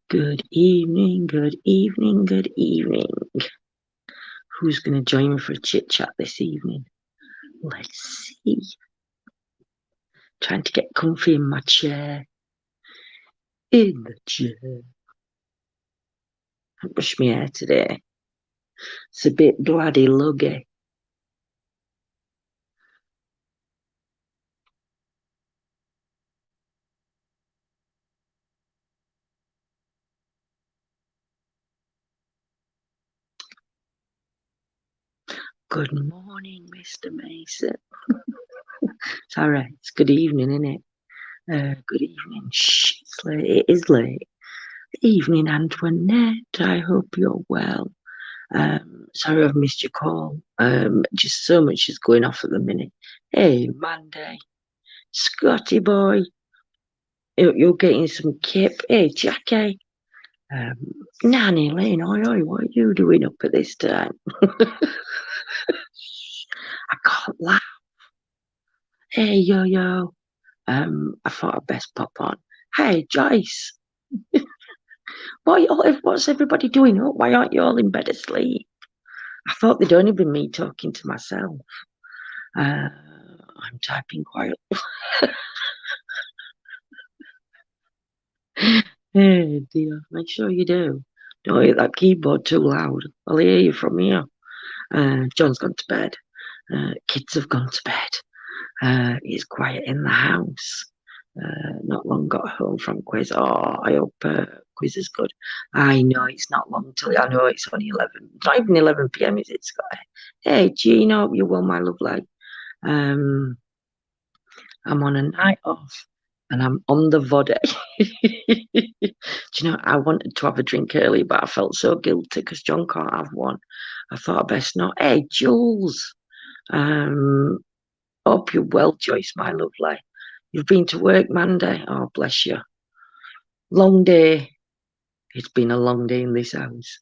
Good evening, good evening, good evening. Who's going to join me for a chit chat this evening? Let's see. Trying to get comfy in my chair. In the chair. I brushed my hair today. It's a bit bloody luggy. Good morning, Mr. Mason. It's all right. It's good evening, isn't it? Good evening. Shh, it's late. It is late. Evening, Antoinette. I hope you're well. Sorry I've missed your call. Just so much is going off at the minute. Hey, Mandy. Scotty boy. You're getting some kip. Hey, Jackie. Nanny Lane, oi, what are you doing up at this time? I can't laugh. Hey, yo. I thought I'd best pop on. Hey, Joyce. What's everybody doing up? Why aren't you all in bed asleep? I thought they'd only been me talking to myself. I'm typing quietly. Hey, dear, make sure you do. Don't hit that keyboard too loud. I'll hear you from here. John's gone to bed. Kids have gone to bed. It's quiet in the house. Not long got home from quiz. Oh, I hope quiz is good. I know it's not long till I know it's only 11. It's not even 11 p.m. is it, Scott? Hey, Jean, hope you're well, my lovely. I'm on a night off and I'm on the vodka. Do you know, I wanted to have a drink early, but I felt so guilty because John can't have one. I thought I'd best not. Hey, Jules. Hope you're well, Joyce, my lovely. You've been to work Monday. Oh, bless you. Long day. It's been a long day in this house.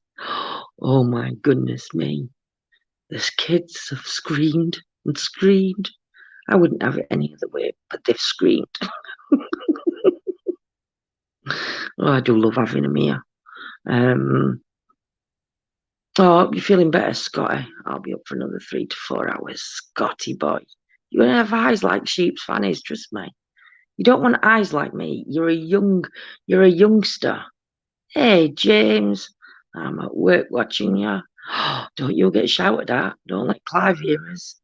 Oh, my goodness me. The kids have screamed and screamed. I wouldn't have it any other way, but they've screamed. Oh, I do love having them here. Oh, you're feeling better, Scotty. I'll be up for another 3 to 4 hours. Scotty boy. You won't have eyes like sheep's fannies, trust me. You don't want eyes like me. You're a youngster. Hey, James. I'm at work watching you. Don't you get shouted at. Don't let Clive hear us.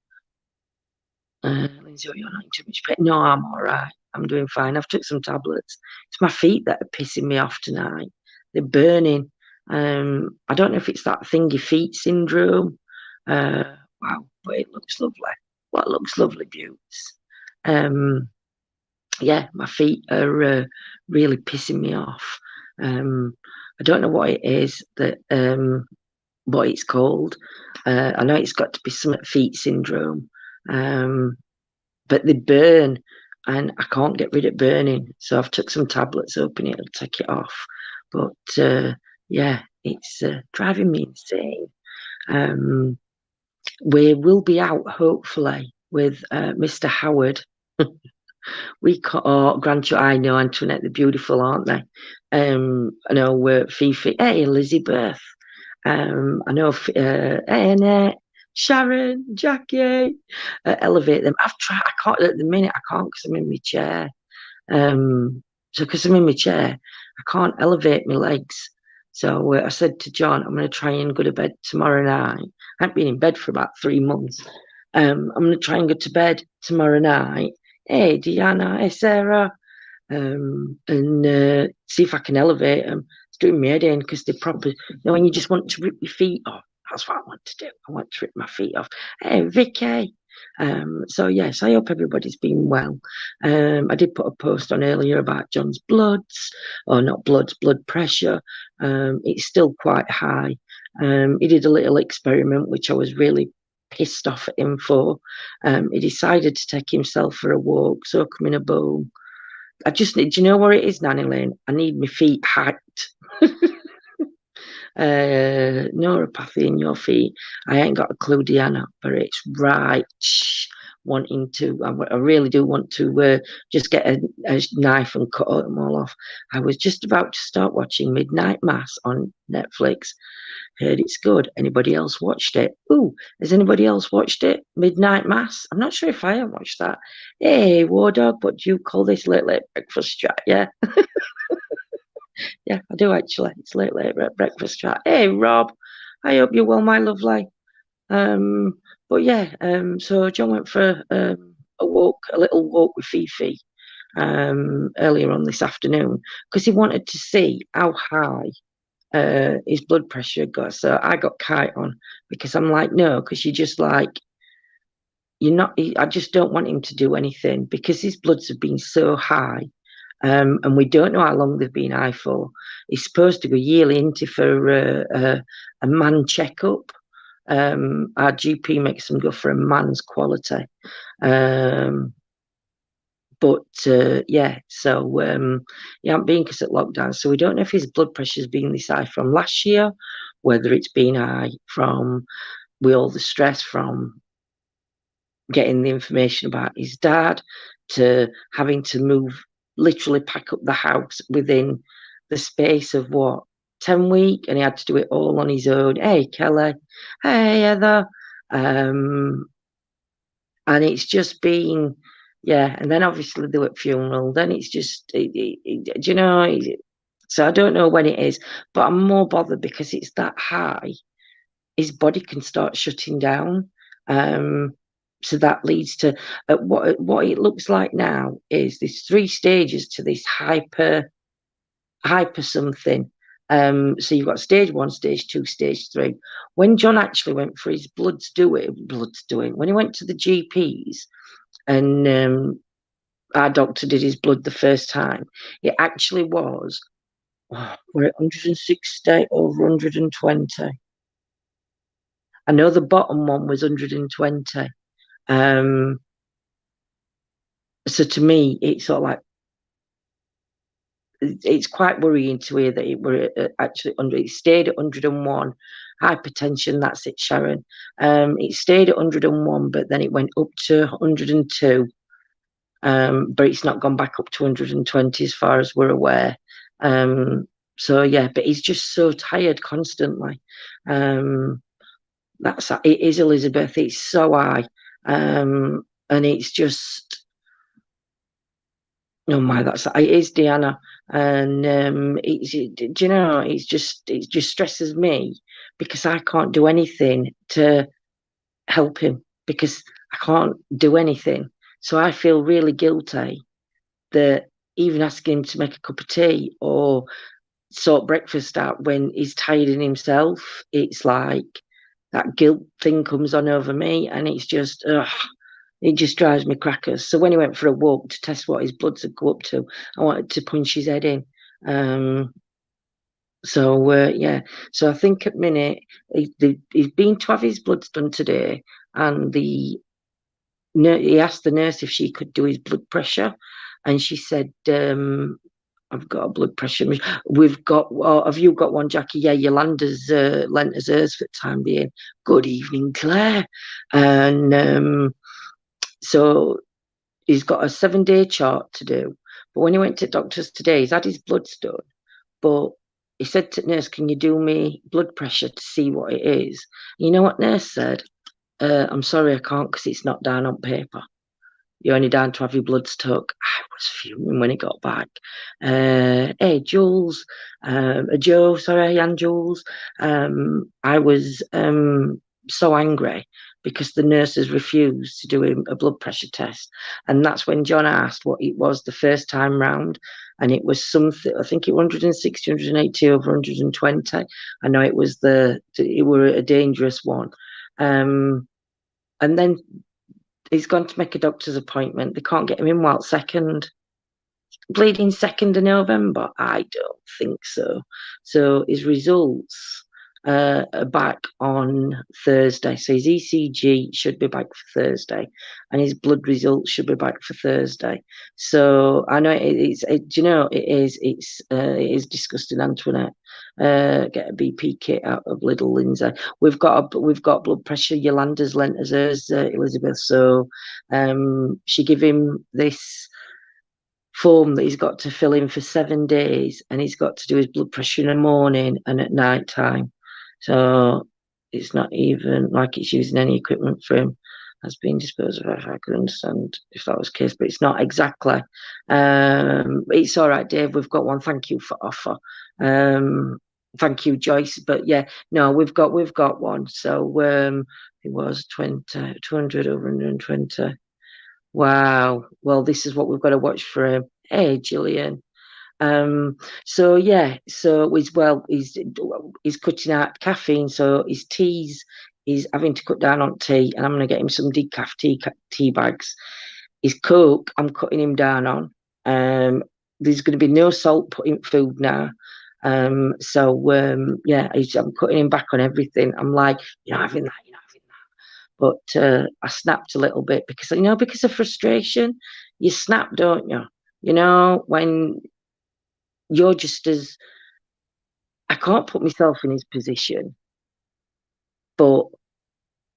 Lindsay, you're not in too much pain. No, I'm all right. I'm doing fine. I've took some tablets. It's my feet that are pissing me off tonight. They're burning. I don't know if it's that thingy feet syndrome. Wow, but it looks lovely. What looks lovely, beauties. Yeah, my feet are really pissing me off. I don't know what it is that what it's called. I know it's got to be some feet syndrome. But they burn and I can't get rid of burning. So I've took some tablets, hoping it'll take it off. But yeah, it's driving me insane. We will be out hopefully with Mr. Howard. Grandchild, I know Antoinette, they're beautiful, aren't they? I know Fifi, hey, Elizabeth. I know Annette, Sharon, Jackie, elevate them. I've tried, I can't at the minute, I can't because I'm in my chair. So because I'm in my chair, I can't elevate my legs. So I said to John, I'm going to try and go to bed tomorrow night. I haven't been in bed for about 3 months. I'm going to try and go to bed tomorrow night. Hey, Deanna, hey, Sarah, and see if I can elevate them. It's doing me head in because they're probably, when you just want to rip your feet off. That's what I want to do. I want to rip my feet off. Hey, Vicky. So yes, I hope everybody's been well. I did put a post on earlier about John's bloods, or not bloods, blood pressure. It's still quite high. He did a little experiment, which I was really pissed off at him for. He decided to take himself for a walk, soak him in a bowl. I just need, do you know what it is, Nanny Lane? I need my feet hacked. Neuropathy in your feet. I ain't got a clue, Deanna, but it's right. wanting to, I really do want to just get a knife and cut them all off. I was just about to start watching Midnight Mass on Netflix. Heard it's good. Anybody else watched it? Ooh, has anybody else watched it? Midnight Mass? I'm not sure if I have watched that. Hey, War Dog, what do you call this? Late breakfast chat, yeah? Yeah, I do actually. It's late breakfast chat. Hey, Rob, I hope you're well, my lovely. But yeah, so John went for a little walk with Fifi earlier on this afternoon because he wanted to see how high his blood pressure got. So I got Kite on because I'm like, no, because you're just like, you're not, I just don't want him to do anything because his bloods have been so high. And we don't know how long they've been high for. He's supposed to go yearly into for a man checkup. Our GP makes them go for a man's quality. But yeah, so he hasn't been because at lockdown. So we don't know if his blood pressure's been this high from last year, whether it's been high from with all the stress from getting the information about his dad to having to literally pack up the house within the space of 10 weeks, and he had to do it all on his own. Hey, Kelly. Hey, Heather. And it's just been, yeah. And then obviously they were at funeral. Then it's just, do you know? So I don't know when it is, but I'm more bothered because it's that high. His body can start shutting down. So that leads to what it looks like now is there's 3 stages to this hyper something. So you've got stage 1, stage 2, stage 3. When John actually went for his bloods doing, when he went to the GPs and our doctor did his blood the first time, it actually was, we're at 160 over 120. I know the bottom one was 120. So to me, it's sort of like, it's quite worrying to hear that it were actually it stayed at 101. Hypertension, that's it, Sharon. It stayed at 101, but then it went up to 102. But it's not gone back up to 120 as far as we're aware. So yeah, but he's just so tired constantly. It is Elizabeth. It's so high, and it's just, oh my, it is Deanna, and do you know? It just stresses me because I can't do anything to help him because I can't do anything. So I feel really guilty that even asking him to make a cup of tea or sort breakfast out when he's tired in himself, it's like that guilt thing comes on over me, and it's just, it just drives me crackers. So when he went for a walk to test what his bloods would go up to, I wanted to punch his head in. Yeah. So I think at minute he's been to have his bloods done today, and he asked the nurse if she could do his blood pressure, and she said, I've got a blood pressure. We've got. Have you got one, Jackie? Yeah, Yolanda's lent us hers for the time being. Good evening, Claire. And so he's got a 7-day chart to do. But when he went to doctors today, he's had his bloods done. But he said to nurse, "Can you do me blood pressure to see what it is?" You know what nurse said? I'm sorry, I can't because it's not down on paper. You're only down to have your bloods took. I was fuming when he got back. Hey, Jules, Joe, sorry, and Jules. I was so angry because the nurses refused to do him a blood pressure test. And that's when John asked what it was the first time round. And it was something, I think it was 160, 180 over 120. I know it was it were a dangerous one. And then he's gone to make a doctor's appointment. They can't get him in while bleeding 2nd of November. I don't think so. So his results back on Thursday. So his ECG should be back for Thursday, and his blood results should be back for Thursday. So I know it is disgusting, Antoinette. Get a BP kit out of little Lindsay. We've got blood pressure. Yolanda's lent us hers, Elizabeth. So she gave him this form that he's got to fill in for 7 days, and he's got to do his blood pressure in the morning and at night time. So it's not even like it's using any equipment for him has been disposed of. If I could understand if that was the case, but it's not exactly. It's all right, Dave. We've got one. Thank you for offer. Thank you, Joyce. But yeah, no, we've got one. So it was 200 over 120. Wow. Well, this is what we've got to watch for him. Hey, Gillian. So yeah, so he's cutting out caffeine, so his teas, he's having to cut down on tea, and I'm going to get him some decaf tea bags. His Coke, I'm cutting him down on. There's going to be no salt put in food now. Yeah, I'm cutting him back on everything. I'm like, you're not having that, you're not having that. But I snapped a little bit because of frustration, you snap, don't you? When you're just as, I can't put myself in his position, but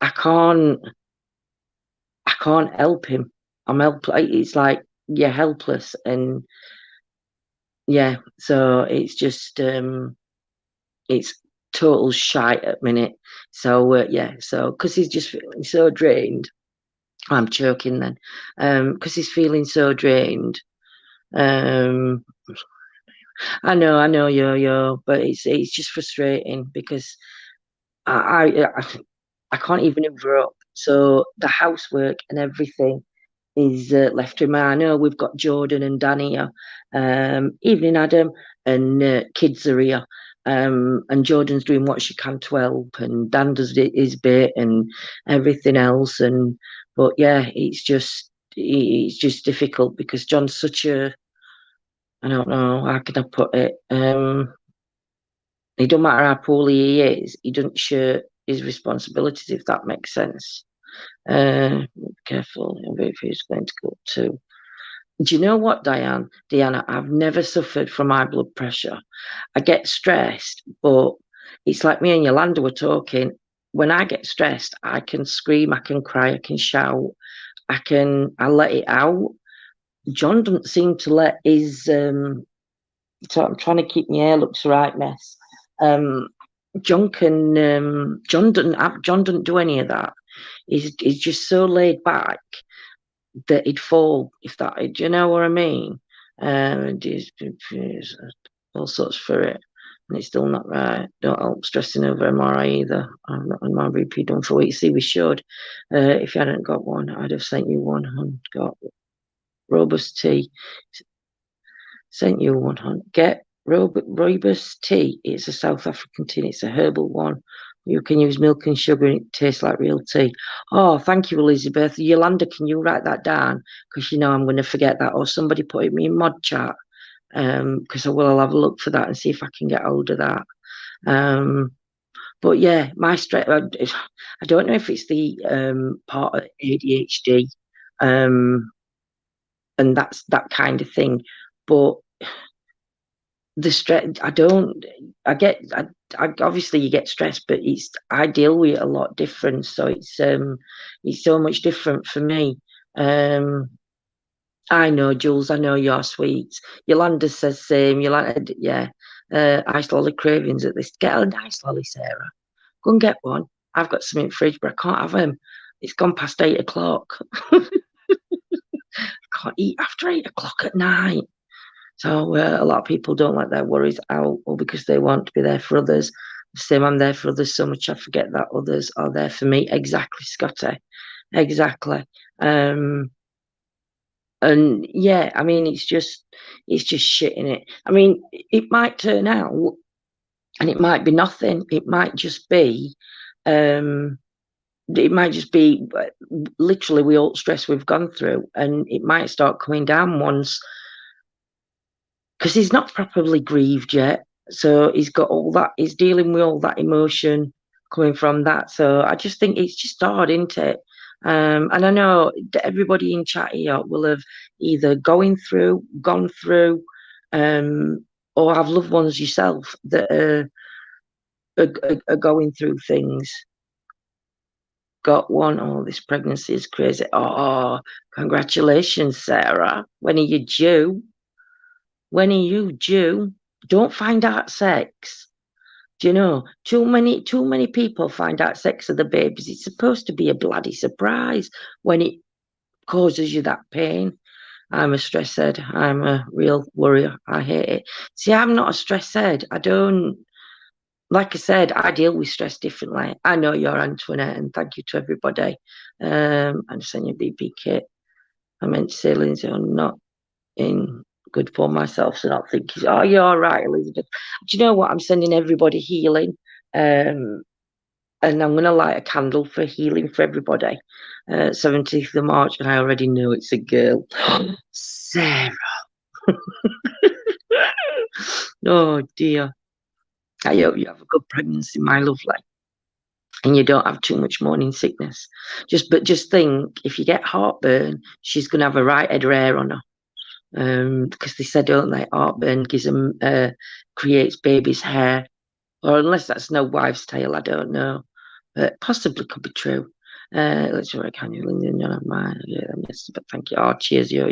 I can't help him. I'm helpless. It's like you're helpless, and yeah, so it's just it's total shite at minute. So yeah, so because he's just feeling so drained, I'm choking then. Because he's feeling so drained. I know, yo, but it's just frustrating because I can't even Uber up. So the housework and everything is left to me. I know we've got Jordan and Dan here. Evening, Adam, and kids are here. And Jordan's doing what she can to help, and Dan does his bit and everything else. But yeah, it's just difficult because John's such a, I don't know, how can I put it? It don't matter how poorly he is, he doesn't share his responsibilities, if that makes sense. Careful, if he's going to go to. Do you know what, Diana? I've never suffered from high blood pressure. I get stressed, but it's like me and Yolanda were talking. When I get stressed, I can scream, I can cry, I can shout, I let it out. John doesn't seem to let his so I'm trying to keep my hair looks right mess. John doesn't do any of that. He's just so laid back that he'd fall if that. Do you know what I mean? All sorts for it, and it's still not right. Don't help stressing over MRI either. I'm not on my BP done for weeks. See, we should. If you hadn't got one, I'd have sent you one. Got robust tea. Sent you one, hon. Get Robust tea. It's a South African tea. It's a herbal one. You can use milk and sugar and it tastes like real tea. Oh, thank you, Elizabeth. Yolanda, can you write that down? Because I'm going to forget that. Or somebody put it in my mod chat. Because I'll have a look for that and see if I can get hold of that. But yeah, my stress, I don't know if it's the part of ADHD and that's that kind of thing. But the stress, obviously you get stressed, but I deal with it a lot different. So it's so much different for me. I know, Jules, I know you're sweet. Yolanda says same. Yolanda, yeah. Ice lolly cravings at this. Get an ice lolly, Sarah. Go and get one. I've got some in the fridge, but I can't have them. It's gone past 8 o'clock. I can't eat after 8 o'clock at night. So a lot of people don't let their worries out, or because they want to be there for others. Same, I'm there for others so much I forget that others are there for me. Exactly, Scotty. Exactly. And yeah, I mean, it's just shit in it. I mean, it might turn out, and it might be nothing. It might just be, literally we all stress we've gone through, and it might start coming down once. Because he's not properly grieved yet. So he's got all that, he's dealing with all that emotion coming from that. So I just think it's just hard, isn't it? And I know that everybody in chat here will have either gone through, or have loved ones yourself that are going through things. Got one. Oh, this pregnancy is crazy. Oh, congratulations, Sarah. When are you due? When are you due? Don't find out sex. Do you know? Too many people find out sex of the babies. It's supposed to be a bloody surprise when it causes you that pain. I'm a stress head. I'm a real worrier. I hate it. See, I'm not a stress head. I don't, like I said, I deal with stress differently. I know you're Antoinette, and thank you to everybody. I'm sending you a BP kit. I meant to say, Lindsay, I'm not in good for myself, so not thinking, oh, you're all right, Elizabeth. Do you know what? I'm sending everybody healing. And I'm going to light a candle for healing for everybody. 17th of March, and I already know it's a girl. Sarah. Oh, dear. I hope you have a good pregnancy, my lovely. And you don't have too much morning sickness. Just think, if you get heartburn, she's going to have a right head of hair on her. Because they said, don't they, heartburn gives them, creates baby's hair. Or unless that's no wives' tale, I don't know. But possibly could be true. Let's see what I can do. But thank you. Oh, cheers, yo.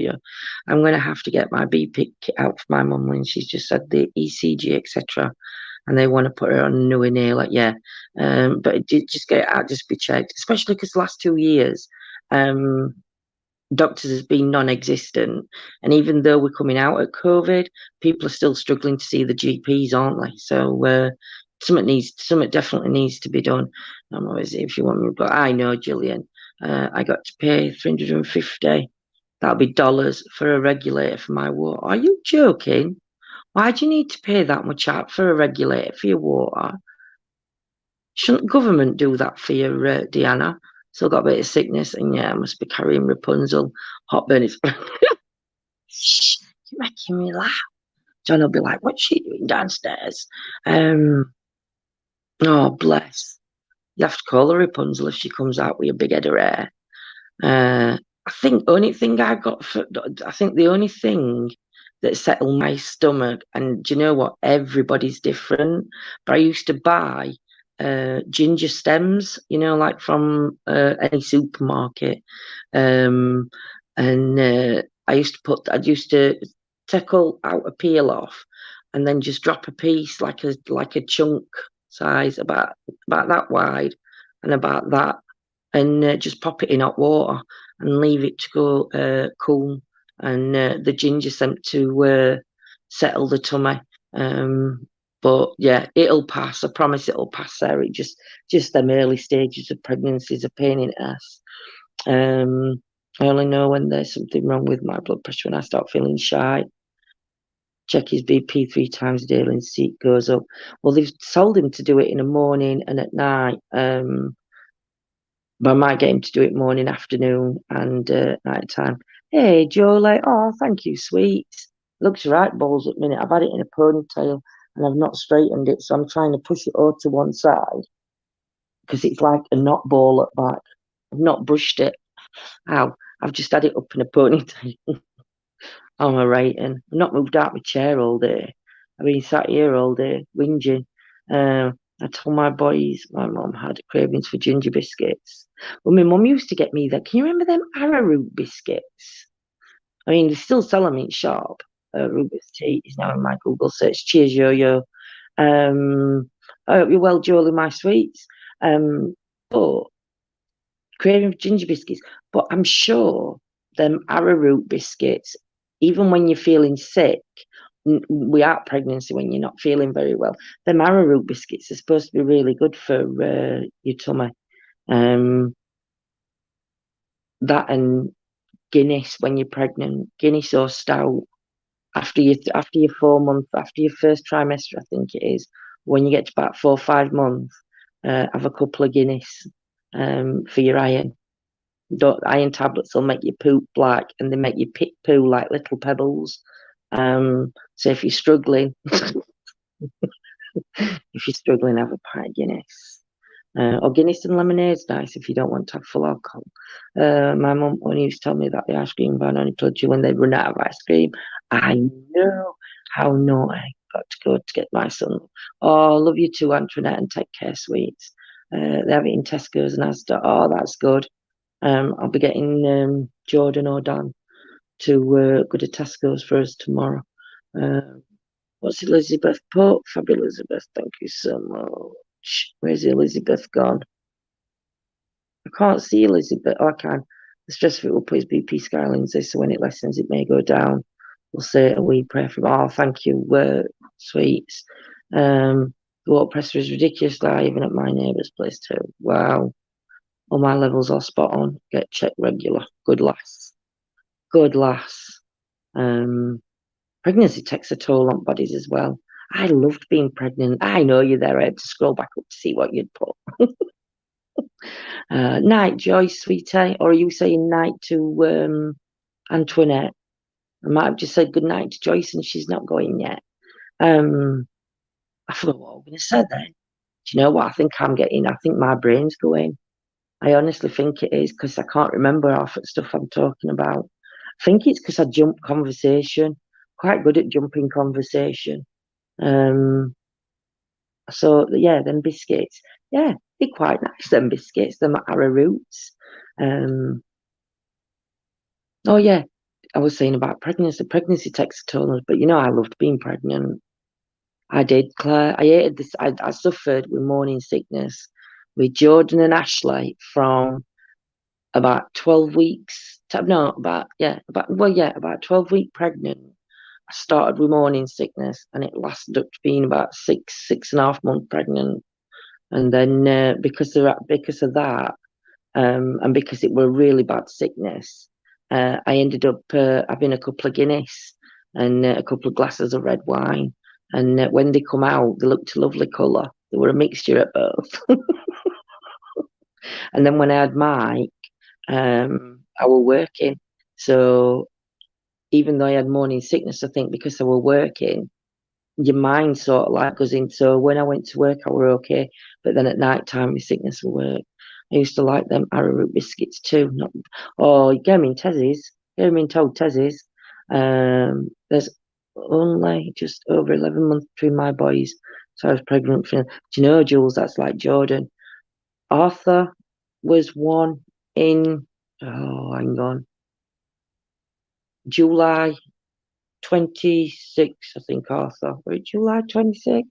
I'm going to have to get my BP kit out for my mum when she's just had the ECG, etc. And they want to put her on a new inhaler. Yeah. But just get it out, just be checked, especially because the last 2 years, doctors has been non-existent. And even though we're coming out of COVID, people are still struggling to see the GPs, aren't they? So something definitely needs to be done. I don't know if you want me, but I know, Gillian, I got to pay $350. That'll be dollars for a regulator for my water. Are you joking? Why do you need to pay that much out for a regulator for your water? Shouldn't government do that for you, Deanna? Still got a bit of sickness, and yeah, I must be carrying Rapunzel. Hotburn is. You're making me laugh. John will be like, what's she doing downstairs? Oh, bless. You have to call her Rapunzel if she comes out with a big head of hair. I think the only thing that settled my stomach, and do you know what? Everybody's different. But I used to buy ginger stems, like from any supermarket. And I used to tickle out a peel off and then just drop a piece like a chunk size about that wide and about that, and just pop it in hot water and leave it to go cool, and the ginger stem to settle the tummy. But yeah, it'll pass. I promise it'll pass, Sarah. Just them early stages of pregnancy is a pain in the ass. I only know when there's something wrong with my blood pressure when I start feeling shy. Check his BP 3 times daily and see it goes up. Well, they've told him to do it in the morning and at night. But I might get him to do it morning, afternoon, and night time. Hey, Jolie. Oh, thank you, sweet. Looks right balls at the minute. I've had it in a ponytail and I've not straightened it, so I'm trying to push it over to one side because it's like a knot ball at back. I've not brushed it. Ow, I've just had it up in a ponytail. I'm a rating. I've not moved out of my chair all day. I've been sat here all day, whinging. I told my boys my mum had cravings for ginger biscuits. Well, my mum used to get me that. Can you remember them arrowroot biscuits? I mean, they still sell them in shop. Rubik's Tea is now in my Google search. Cheers, yo-yo. I hope you're well, Jolie, my sweets. But craving for ginger biscuits. But I'm sure them arrowroot biscuits, even when you're feeling sick, without pregnancy, when you're not feeling very well, them arrowroot biscuits are supposed to be really good for your tummy. That and Guinness when you're pregnant, Guinness or stout after your 4 month, after your first trimester, I think it is. When you get to about 4 or 5 months, have a couple of Guinness for your iron. Iron tablets will make you poop black, and they make you poo like little pebbles. So if you're struggling, If you're struggling, have a pint of Guinness. Or Guinness and lemonade's nice if you don't want to have full alcohol. My mum only used to tell me that the ice cream van only told you when they run out of ice cream. I know how naughty. Got to go to get my son. Oh, love you too, Antoinette, and take care, sweets. They have it in Tesco's and Asda. Oh, that's good. I'll be getting Jordan or Dan to go to Tesco's for us tomorrow. What's Elizabeth Pope? Fabulous Elizabeth, thank you so much. Where's Elizabeth gone? I can't see Elizabeth. Oh, I can. The stress of it will put his BP sky lenses, so when it lessens, it may go down. We'll say a wee prayer for him. Oh, thank you, sweets. The water pressure is ridiculously high, even at my neighbour's place too. Wow. All my levels are spot on. Get checked regular. Good lass. Good lass. Pregnancy takes a toll on bodies as well. I loved being pregnant. I know you're there. I had to scroll back up to see what you'd put. Night, Joyce, sweetie. Or are you saying night to Antoinette? I might have just said good night to Joyce and she's not going yet. I forgot what I was going to say then. Do you know what I think I'm getting? I think my brain's going. I honestly think it is because I can't remember half the stuff I'm talking about. I think it's because I jump conversation. Quite good at jumping conversation. So yeah, them biscuits. Yeah, they're quite nice, them biscuits, them arrowroots. Oh yeah, I was saying about pregnancy. Pregnancy takes a toll on us, but you know I loved being pregnant. I did, Claire. I hated this. I suffered with morning sickness with Jordan and Ashley from about 12 weeks. About 12-week pregnant. I started with morning sickness, and it lasted up to being about 6.5 months pregnant. And then because of that, and because it were really bad sickness, I ended up having a couple of Guinness and a couple of glasses of red wine. And when they come out, they looked a lovely colour. They were a mixture of both. And then when I had Mike, I was working. So even though I had morning sickness, I think because I was working, your mind sort of like goes in. So when I went to work, I were okay. But then at night time, my sickness will work. I used to like them arrowroot biscuits too. You get them in Tezzy's. Get them in Toad Tezzy's. There's only just over 11 months between my boys. So I was pregnant. Do you know, Jules, that's like Jordan. Arthur was one in, hang on, July 26, I think, Arthur. Was it July 26?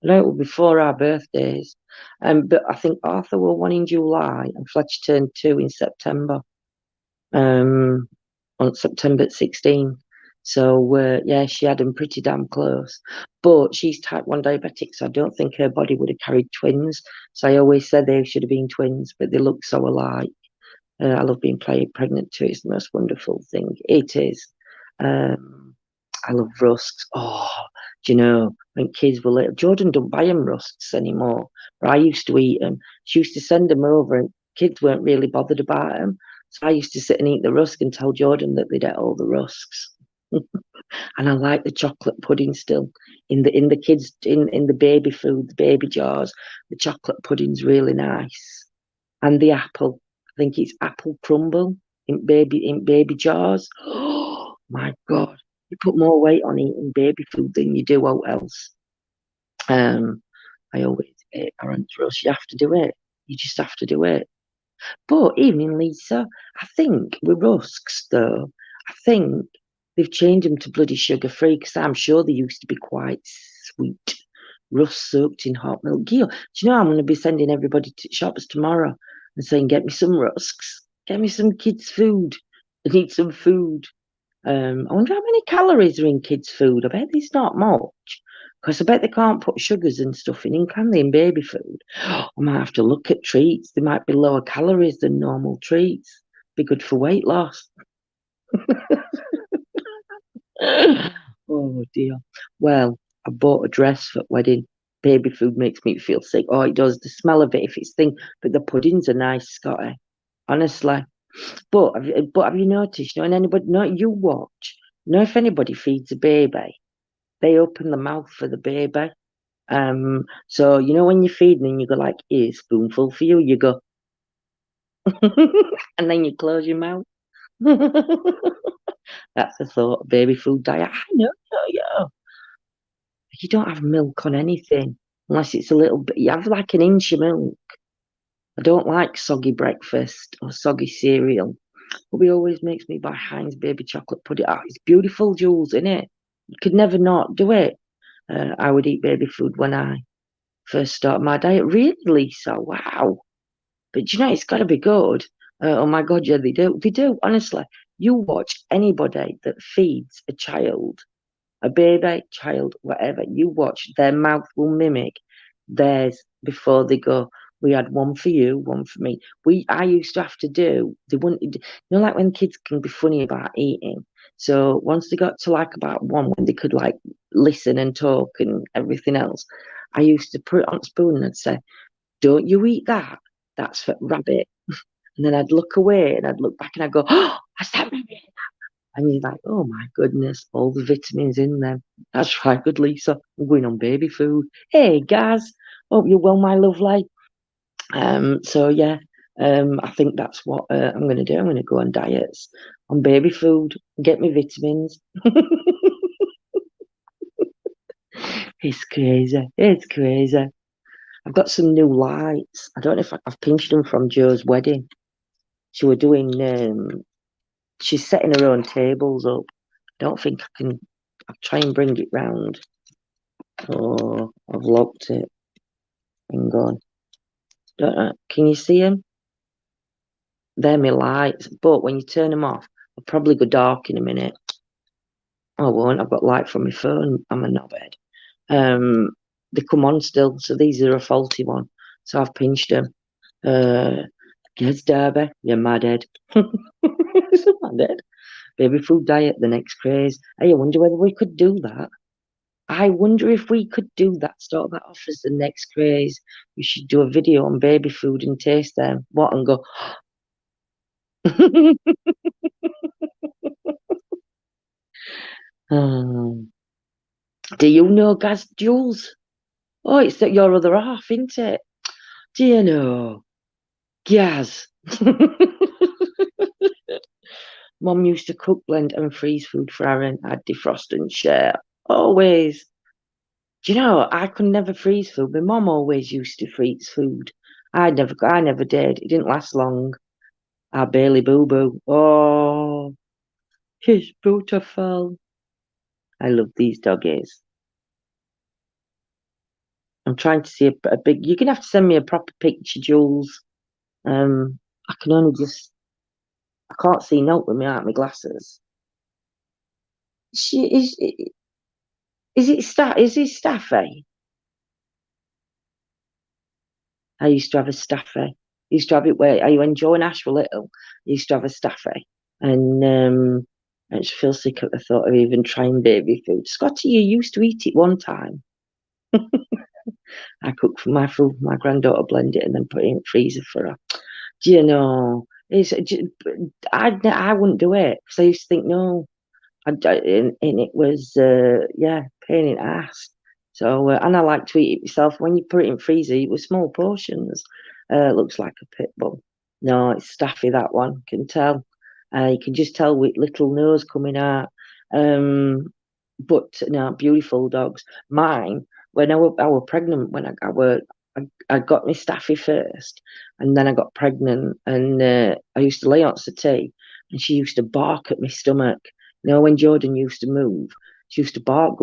No, it was before our birthdays. But I think Arthur were one in July and Fletcher turned 2 in September. On September 16. So, yeah, she had them pretty damn close. But she's type 1 diabetic, so I don't think her body would have carried twins. So I always said they should have been twins, but they look so alike. I love being pregnant too. It's the most wonderful thing. It is. I love rusks. Oh, do you know, when kids were little, Jordan don't buy them rusks anymore, but I used to eat them. She used to send them over, and kids weren't really bothered about them. So I used to sit and eat the rusk and tell Jordan that they'd ate all the rusks. And I like the chocolate pudding still in the kids in the baby food, the baby jars. The chocolate pudding's really nice, and the apple. I think it's apple crumble in baby jars. Oh my god! You put more weight on eating baby food than you do out else. I always ate orange roast. You have to do it. You just have to do it. But evening, Lisa, I think with rusks though, I think they've changed them to bloody sugar free because I'm sure they used to be quite sweet. Rusk soaked in hot milk. Gio, do you know I'm going to be sending everybody to shops tomorrow and saying, get me some rusks, get me some kids' food. I need some food. I wonder how many calories are in kids' food. I bet there's not much. Because I bet they can't put sugars and stuff in, can they, in baby food? I might have to look at treats. They might be lower calories than normal treats. Be good for weight loss. Oh, dear. Well, I bought a dress for wedding. Baby food makes me feel sick. Oh, it does. The smell of it, if it's thing. But the puddings are nice, Scotty. Honestly. But have you noticed, and anybody, you watch, if anybody feeds a baby, they open the mouth for the baby. So, you know, when you're feeding and you go like, "Here's a spoonful for you," you go, and then you close your mouth. That's the thought, baby food diet. I know, yeah. You don't have milk on anything unless it's a little bit. You have like an inch of milk. I don't like soggy breakfast or soggy cereal. Bobby always makes me buy Heinz baby chocolate, put it out. It's beautiful, Jules, isn't it? You could never not do it. I would eat baby food when I first started my diet. Really, Lisa? Wow. But you know, it's got to be good. Oh my God, yeah, they do. They do, honestly. You watch anybody that feeds a child, a baby, child, whatever, you watch, their mouth will mimic theirs before they go, "We had one for you, one for me." I used to have to do, they wouldn't, you know, like when kids can be funny about eating. So once they got to like about one, when they could like listen and talk and everything else, I used to put it on a spoon and I'd say, "Don't you eat that. That's for rabbit." And then I'd look away and I'd look back and I'd go, "Oh, that's that rabbit." And you're like, "Oh my goodness, all the vitamins in them." That's right, good Lisa. I'm going on baby food. Hey, Gaz. Hope you're well, my lovely. So yeah, I think that's what I'm going to do. I'm going to go on diets on baby food, get my vitamins. It's crazy. It's crazy. I've got some new lights. I don't know if I've pinched them from Joe's wedding. She were doing, she's setting her own tables up. I don't think I can, I'll try and bring it round. Oh, I've locked it. Hang on. Don't know. Can you see them? They're my lights. But when you turn them off, I'll probably go dark in a minute. I won't. I've got light from my phone. I'm a knobhead. They come on still, so these are a faulty one. So I've pinched them. Yes, Derby, you're mad head. It's a mad head. Baby food diet, the next craze. Hey, I wonder whether we could do that. I wonder if we could do that, start that off as the next craze. We should do a video on baby food and taste them. What, and go, um, do you know Gaz Jules? Oh, it's that your other half, isn't it? Do you know Gaz? Mum used to cook, blend, and freeze food for Aaron. I'd defrost and share. Always. Do you know, I could never freeze food. My mum always used to freeze food. I never did. It didn't last long. I barely boo boo. Oh, he's beautiful. I love these doggies. I'm trying to see a big. You're gonna have to send me a proper picture, Jules. I can only just. I can't see note with me out my glasses. She is. Is it staff? Is it staffy? I used to have a staffy. I used to have it where. Are you enjoying Asheville Little? I used to have a staffy, and I just feel sick at the thought of even trying baby food. Scotty, you used to eat it one time. I cooked for my food, my granddaughter blend it and then put it in the freezer for her. Do you know? I wouldn't do it because I used to think no, and it was yeah, pain in the ass. So and I like to eat it myself. When you put it in freezer, it was small portions. It looks like a pit bull. No, it's staffy that one. Can tell. You can just tell with little nose coming out. Um, but no, beautiful dogs. Mine, when I were pregnant, when I got my staffy first, and then I got pregnant, and I used to lay on settee, and she used to bark at my stomach. You know, when Jordan used to move, she used to bark,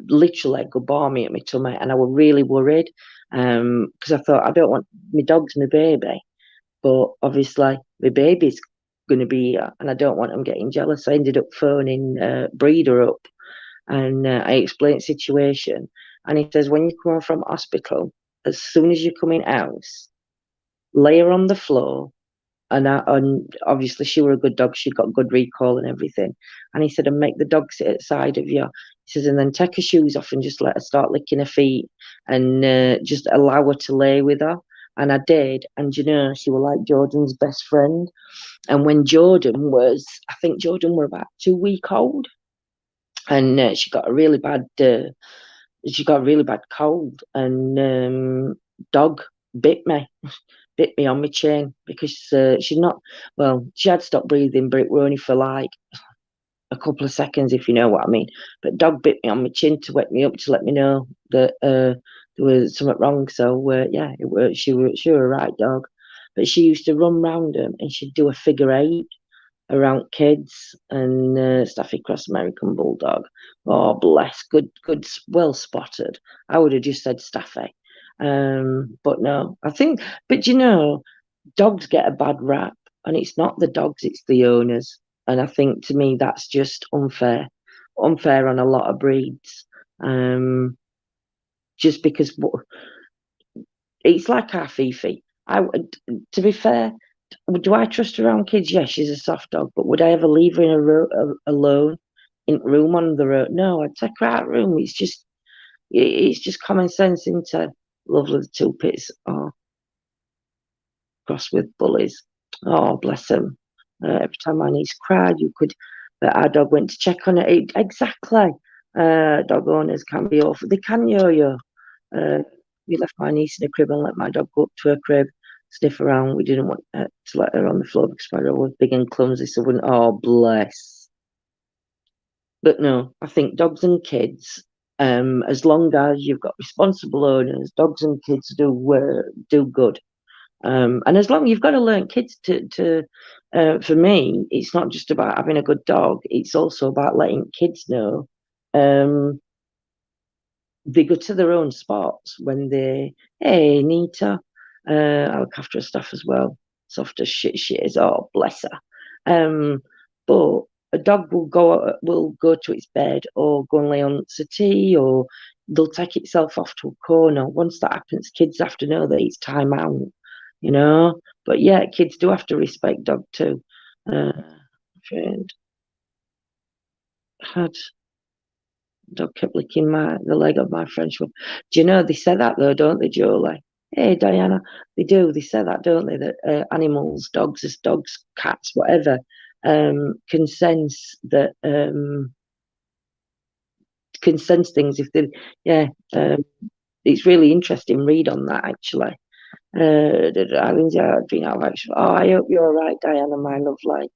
literally go bar me at my tummy, and I was really worried, because I thought I don't want my dog's my baby, but obviously my baby's going to be here, and I don't want them getting jealous. I ended up phoning breeder up and I explained the situation. And he says, when you come home from hospital, as soon as you come in house, lay her on the floor. And obviously she were a good dog. She got good recall and everything. And he said, and make the dog sit at the side of you. He says, and then take her shoes off and just let her start licking her feet and just allow her to lay with her. And I did. And, you know, she was like Jordan's best friend. And when Jordan was, I think Jordan were about 2 weeks old, and she got a really bad she got a really bad cold, and dog bit me. Bit me on my chin because she's not, well, she had stopped breathing, but it were only for like a couple of seconds, if you know what I mean. But dog bit me on my chin to wake me up, to let me know that there was something wrong. So yeah, she was a right dog. But she used to run round them, and she'd do a figure eight around kids, and Staffy Cross American Bulldog. Oh, bless, good, well spotted. I would have just said Staffy. But no, I think, but dogs get a bad rap, and it's not the dogs, it's the owners. And I think, to me, that's just unfair on a lot of breeds. Just because it's like our Fifi. To be fair, do I trust her around kids? Yes, she's a soft dog, but would I ever leave her in alone in room on the road? No, I'd take her out of room. It's just common sense into lovely two pits. Oh, crossed with bullies. Oh, bless them. Every time my niece cried, our dog went to check on it. Exactly. Dog owners can be awful. They can yo-yo. We left my niece in a crib and let my dog go up to her crib, sniff around. We didn't want to let her on the floor because my dog was big and clumsy, so wouldn't. Oh, bless. But no, I think dogs and kids, as long as you've got responsible owners, dogs and kids do good. And as long you've got to learn kids for me, it's not just about having a good dog. It's also about letting kids know they go to their own spots when hey, Nita, I look after her stuff as well. Soft as shit she is. Oh, bless her. But a dog will go to its bed or go and lay on the settee, or they'll take itself off to a corner. Once that happens, kids have to know that it's time out. But yeah, kids do have to respect dog too. Friend had dog kept licking the leg of my French one. Do you know they say that though, don't they, Jolie? Hey, Diana, they do. They say that, don't they? That animals, dogs, cats, whatever, can sense that can sense things if they. Yeah, it's really interesting. Read on that actually. I've been out of action. Oh, I hope you're all right, Diana, my lovely.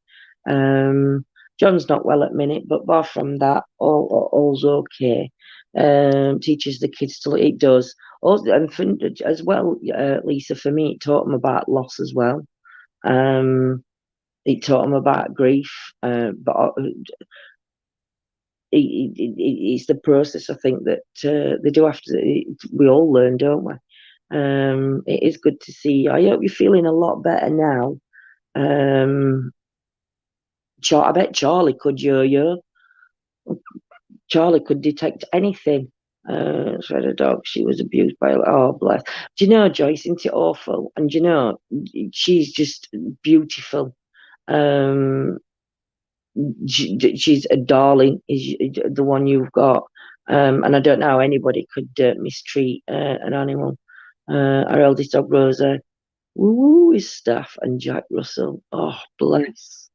John's not well at minute, but apart from that, all's okay. Teaches the kids to. It does. Also, and as well, Lisa, for me, it taught them about loss as well. It taught them about grief, but it's the process. I think that they do have to. We all learn, don't we? It is good to see. I hope you're feeling a lot better now. I bet Charlie could yo-yo. Charlie could detect anything. She had a dog. She was abused by. Oh, bless. Do you know, Joyce? Isn't it awful? And she's just beautiful. She's a darling. Is the one you've got? And I don't know how anybody could mistreat an animal. Our eldest dog, Rosa, woo, his staff, and Jack Russell. Oh, bless.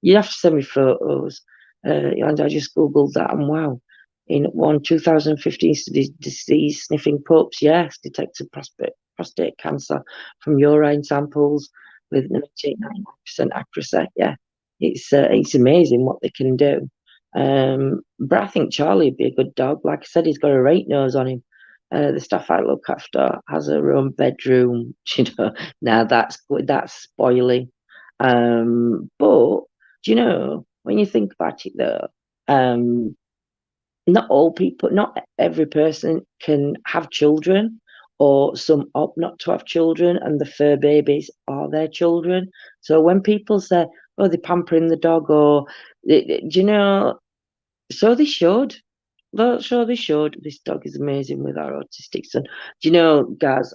You have to send me photos. And I just Googled that, and wow. In 2015 disease sniffing pups, yes, detected prostate cancer from urine samples with 99% accuracy. Yeah, it's amazing what they can do. But I think Charlie would be a good dog. Like I said, he's got a right nose on him. The staff I look after has her own bedroom. Now that's good. That's spoiling. But when you think about it, though, not every person can have children, or some opt not to have children, and the fur babies are their children. So when people say, "Oh, they're pampering the dog," or so they should. Well, sure they should. This dog is amazing with our autistic son. Guys?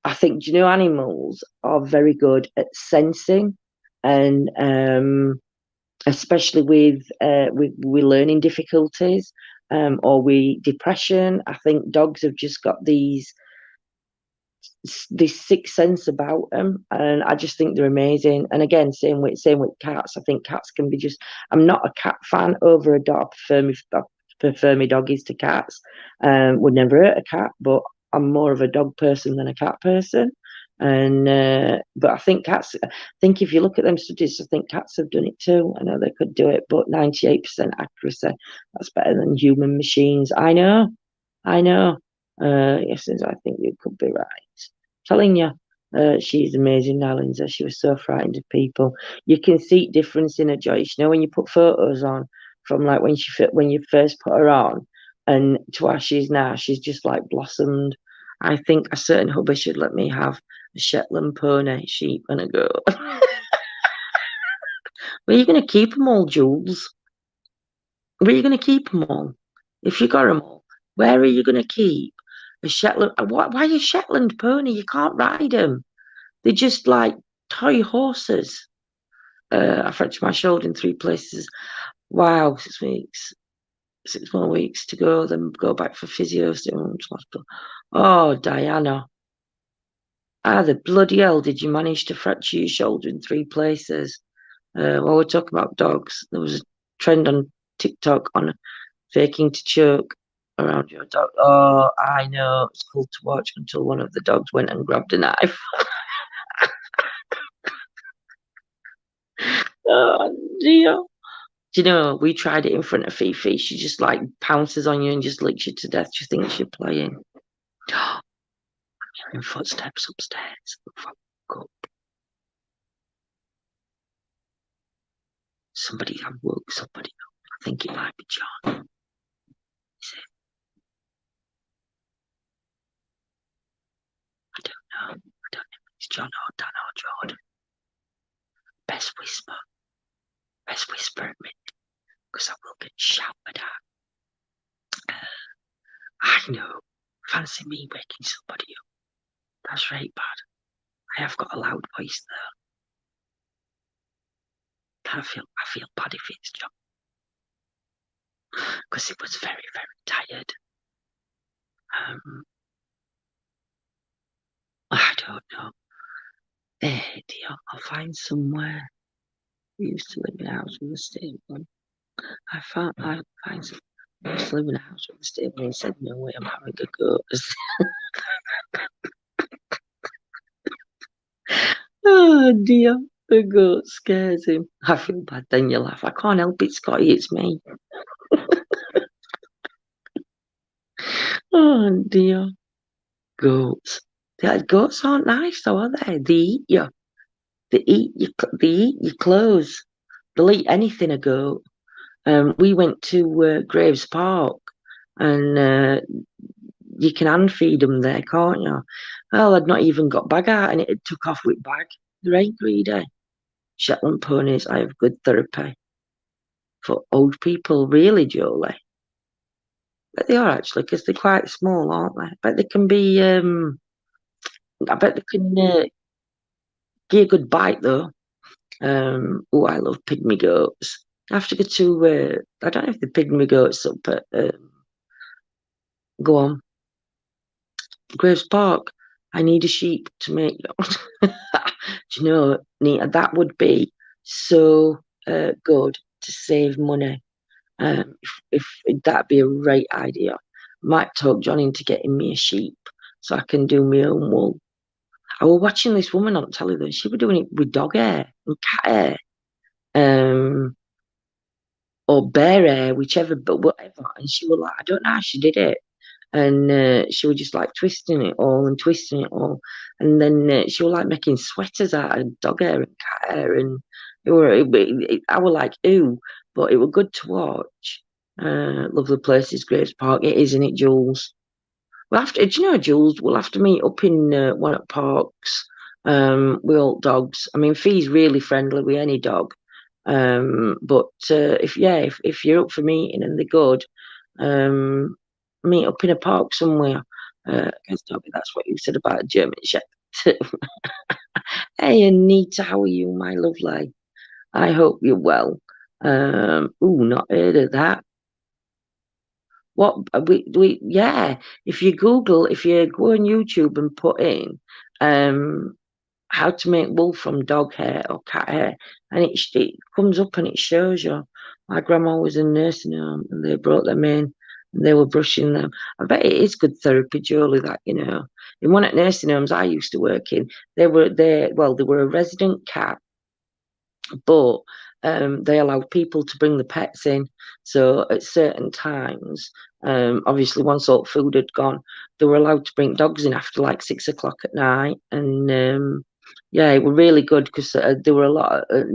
Animals are very good at sensing, and especially with learning difficulties, or with depression. I think dogs have just got this sixth sense about them, and I just think they're amazing. And again, same with cats. I think cats can be just. I'm not a cat fan over a dog. I prefer my doggies to cats. Would never hurt a cat, but I'm more of a dog person than a cat person. And but I think cats. I think if you look at them studies, I think cats have done it too. I know they could do it, but 98% accuracy. That's better than human machines. I know. Yes, I think you could be right. Telling you, she's amazing now, Lindsay. She was so frightened of people. You can see difference in her, Joyce. You know, when you put photos on from like when you first put her on, and to where she is now, she's just like blossomed. I think a certain hubby should let me have a Shetland pony, sheep, and a goat. Where are you going to keep them all, Jules? Where are you going to keep them all? If you got them all, where are you going to keep a Shetland? Why a Shetland pony? You can't ride them. They're just like toy horses. I fractured my shoulder in 3 places. Wow, 6 weeks. 6 more weeks to go, then go back for physio. Oh, Diana. The bloody hell did you manage to fracture your shoulder in 3 places? While we're talking about dogs, there was a trend on TikTok on faking to choke around your dog. Oh, I know. It's cool to watch until one of the dogs went and grabbed a knife. Oh, dear. Do you know, we tried it in front of Fifi. She just like pounces on you and just licks you to death. She thinks you're playing. I'm hearing footsteps upstairs. Up. Somebody, I woke somebody up. I think it might be John. Is it? I don't know. I don't know if it's John or Dan or Jordan. Best whisper at me, because I will get shouted at. I know. Fancy me waking somebody up. That's right bad. I have got a loud voice though. I feel bad if it's John, because it was very, very tired. I don't know. Dear, I'll find somewhere. We used to live in a house with a stable. I find some. I used to live in a house with a stable, and he said, "No way, I'm having a go." Oh dear, the goat scares him. I feel bad. Then you laugh. I can't help it, Scotty. It's me. Oh dear, goats. Goats aren't nice, though, are they? They eat you. They eat your clothes. They'll eat anything. A goat. We went to Graves Park, and you can hand feed them there, can't you? Well, I'd not even got bag out, and it took off with bag. They ain't greedy. Shetland ponies, I have good therapy for old people, really, Jolie. But they are actually, because they're quite small, aren't they? But they can be. I bet they can give a good bite though. Oh, I love pygmy goats. I have to go to. I don't know if the pygmy goats up at. Go on. Graves Park. I need a sheep to make. Do you know, Nita, that would be so good to save money. If that'd be a right idea. Might talk John into getting me a sheep so I can do my own wool. I was watching this woman on television. She was doing it with dog hair and cat hair, or bear hair, whichever, but whatever. And she was like, I don't know how she did it. And she was just like twisting it all, and then she was like making sweaters out of dog hair and cat hair, and I was like, ooh, but it was good to watch. Lovely places, Graves Park. It is, isn't it, Jules? We'll have to, do you know, Jules? We'll have to meet up in one of the parks. With all dogs. I mean, Fee's really friendly with any dog. But if you're up for meeting and they're good, meet up in a park somewhere. Guess Toby, that's what you said about a German Shepherd. Hey, Anita, how are you, my lovely? I hope you're well. Not heard of that. What yeah. If you go on YouTube and put in how to make wool from dog hair or cat hair, and it comes up and it shows you. My grandma was in a nursing home and they brought them in and they were brushing them. I bet it is good therapy, Jolie, that, In one of the nursing homes I used to work in, they were a resident cat, but they allowed people to bring the pets in. So at certain times, obviously once all food had gone, they were allowed to bring dogs in after like 6 o'clock at night. And yeah, it were really good because there were a lot of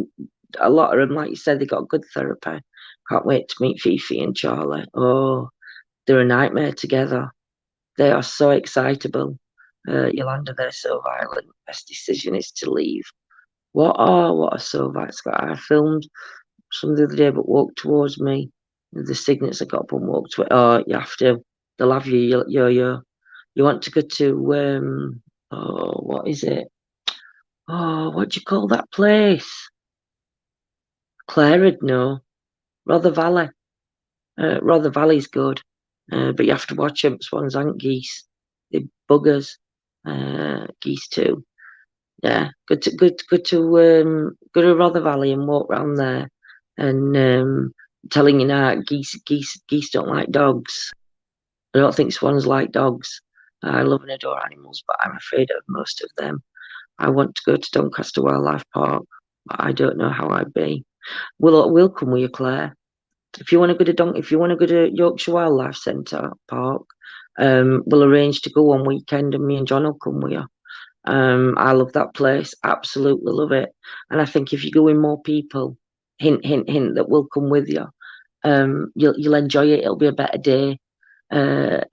them, like you said, they got good therapy. Can't wait to meet Fifi and Charlie. Oh, they're a nightmare together. They are so excitable. Yolanda, they're so violent. Best decision is to leave. What a so violent. I filmed some the other day, but walked towards me. The signets I got up and walked to it. Oh, you have to. They'll have you. You want to go to what is it? Oh, what do you call that place? Clarewood, no. Rother Valley. Rother Valley's good, but you have to watch them. Swans and geese. They're buggers. Geese too. Yeah, go to Rother Valley and walk around there. And telling you now, geese don't like dogs. I don't think swans like dogs. I love and adore animals, but I'm afraid of most of them. I want to go to Doncaster Wildlife Park, but I don't know how I'd be. We'll come with you, Claire. If you want to go to Yorkshire Wildlife Centre Park, we'll arrange to go one weekend, and me and John will come with you. I love that place, absolutely love it. And I think if you go with more people, hint, hint, hint, that will come with you, you'll enjoy it. It'll be a better day. Emetha,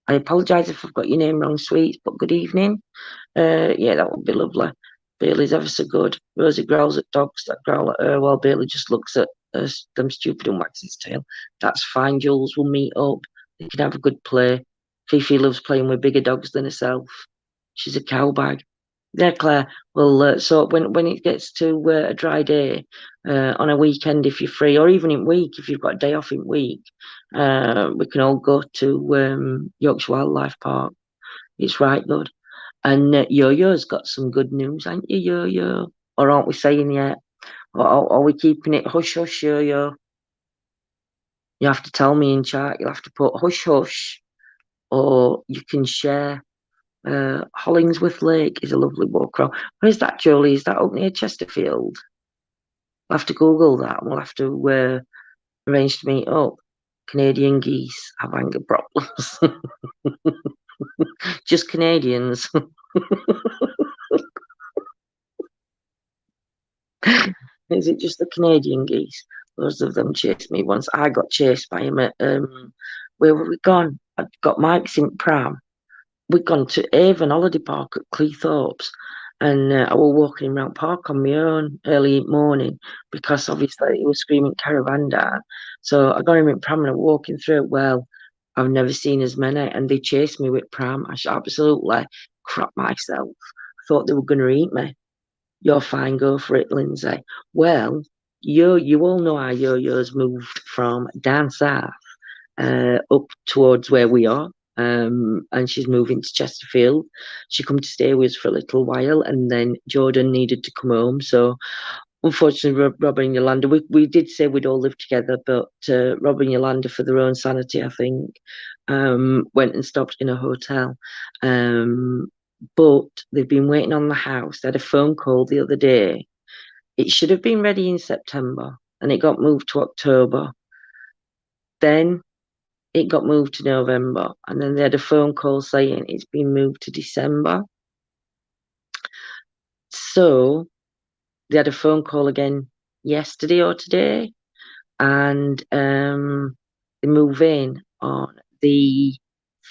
I apologise if I've got your name wrong, sweets, but good evening. Yeah, that would be lovely. Bailey's ever so good. Rosie growls at dogs that growl at her while Bailey just looks at them stupid and wags his tail. That's fine, Jules. We'll meet up. They can have a good play. Fifi loves playing with bigger dogs than herself. She's a cowbag. Yeah, Claire. Well, so when it gets to a dry day, on a weekend, if you're free, or even in week, if you've got a day off in week, we can all go to Yorkshire Wildlife Park. It's right good. And Yo-Yo's got some good news, ain't you, Yo-Yo? Or aren't we saying yet? Or are we keeping it hush hush, Yo-Yo? You have to tell me in chat. You'll have to put hush hush, or you can share. Hollingsworth Lake is a lovely walk around. Where's that, Jolie? Is that up near Chesterfield? We'll have to Google that. We'll have to arrange to meet up. Canadian geese have anger problems. Just Canadians. Is it just the Canadian geese? Most of them chased me once. I got chased by him at where were we gone? I'd got Mike's in Pram. We'd gone to Avon Holiday Park at Cleethorpes, and I was walking around park on my own early morning because obviously he was screaming caravan down. So I got him in Pram and I'm walking through. Well, I've never seen as many, and they chased me with Pram. I absolutely crap myself. Thought they were going to eat me. You're fine, go for it, Lindsay. Well, you all know how Yo-Yo's moved from down south up towards where we are. And she's moving to Chesterfield. She come to stay with us for a little while, and then Jordan needed to come home. So unfortunately, Rob and Yolanda, we did say we'd all live together, but Rob and Yolanda, for their own sanity, I think, went and stopped in a hotel. But they've been waiting on the house. They had a phone call the other day. It should have been ready in September, and it got moved to October. Then it got moved to November, and then they had a phone call saying it's been moved to December. So they had a phone call again yesterday or today, and they move in on the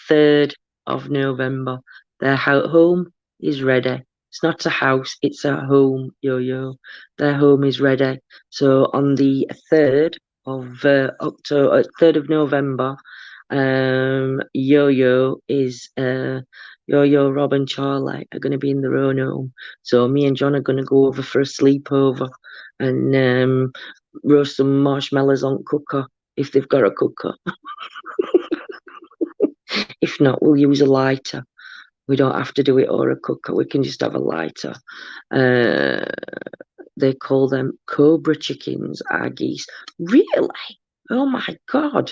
3rd of November. Their home is ready. It's not a house, it's a home, Yo-Yo. Their home is ready. So on the 3rd of October, 3rd of November, Yo-Yo, Rob and Charlie are going to be in their own home. So me and John are going to go over for a sleepover and roast some marshmallows on cooker if they've got a cooker. If not, we'll use a lighter. We don't have to do it over a cooker. We can just have a lighter. They call them cobra chickens, our geese. Really? Oh my God.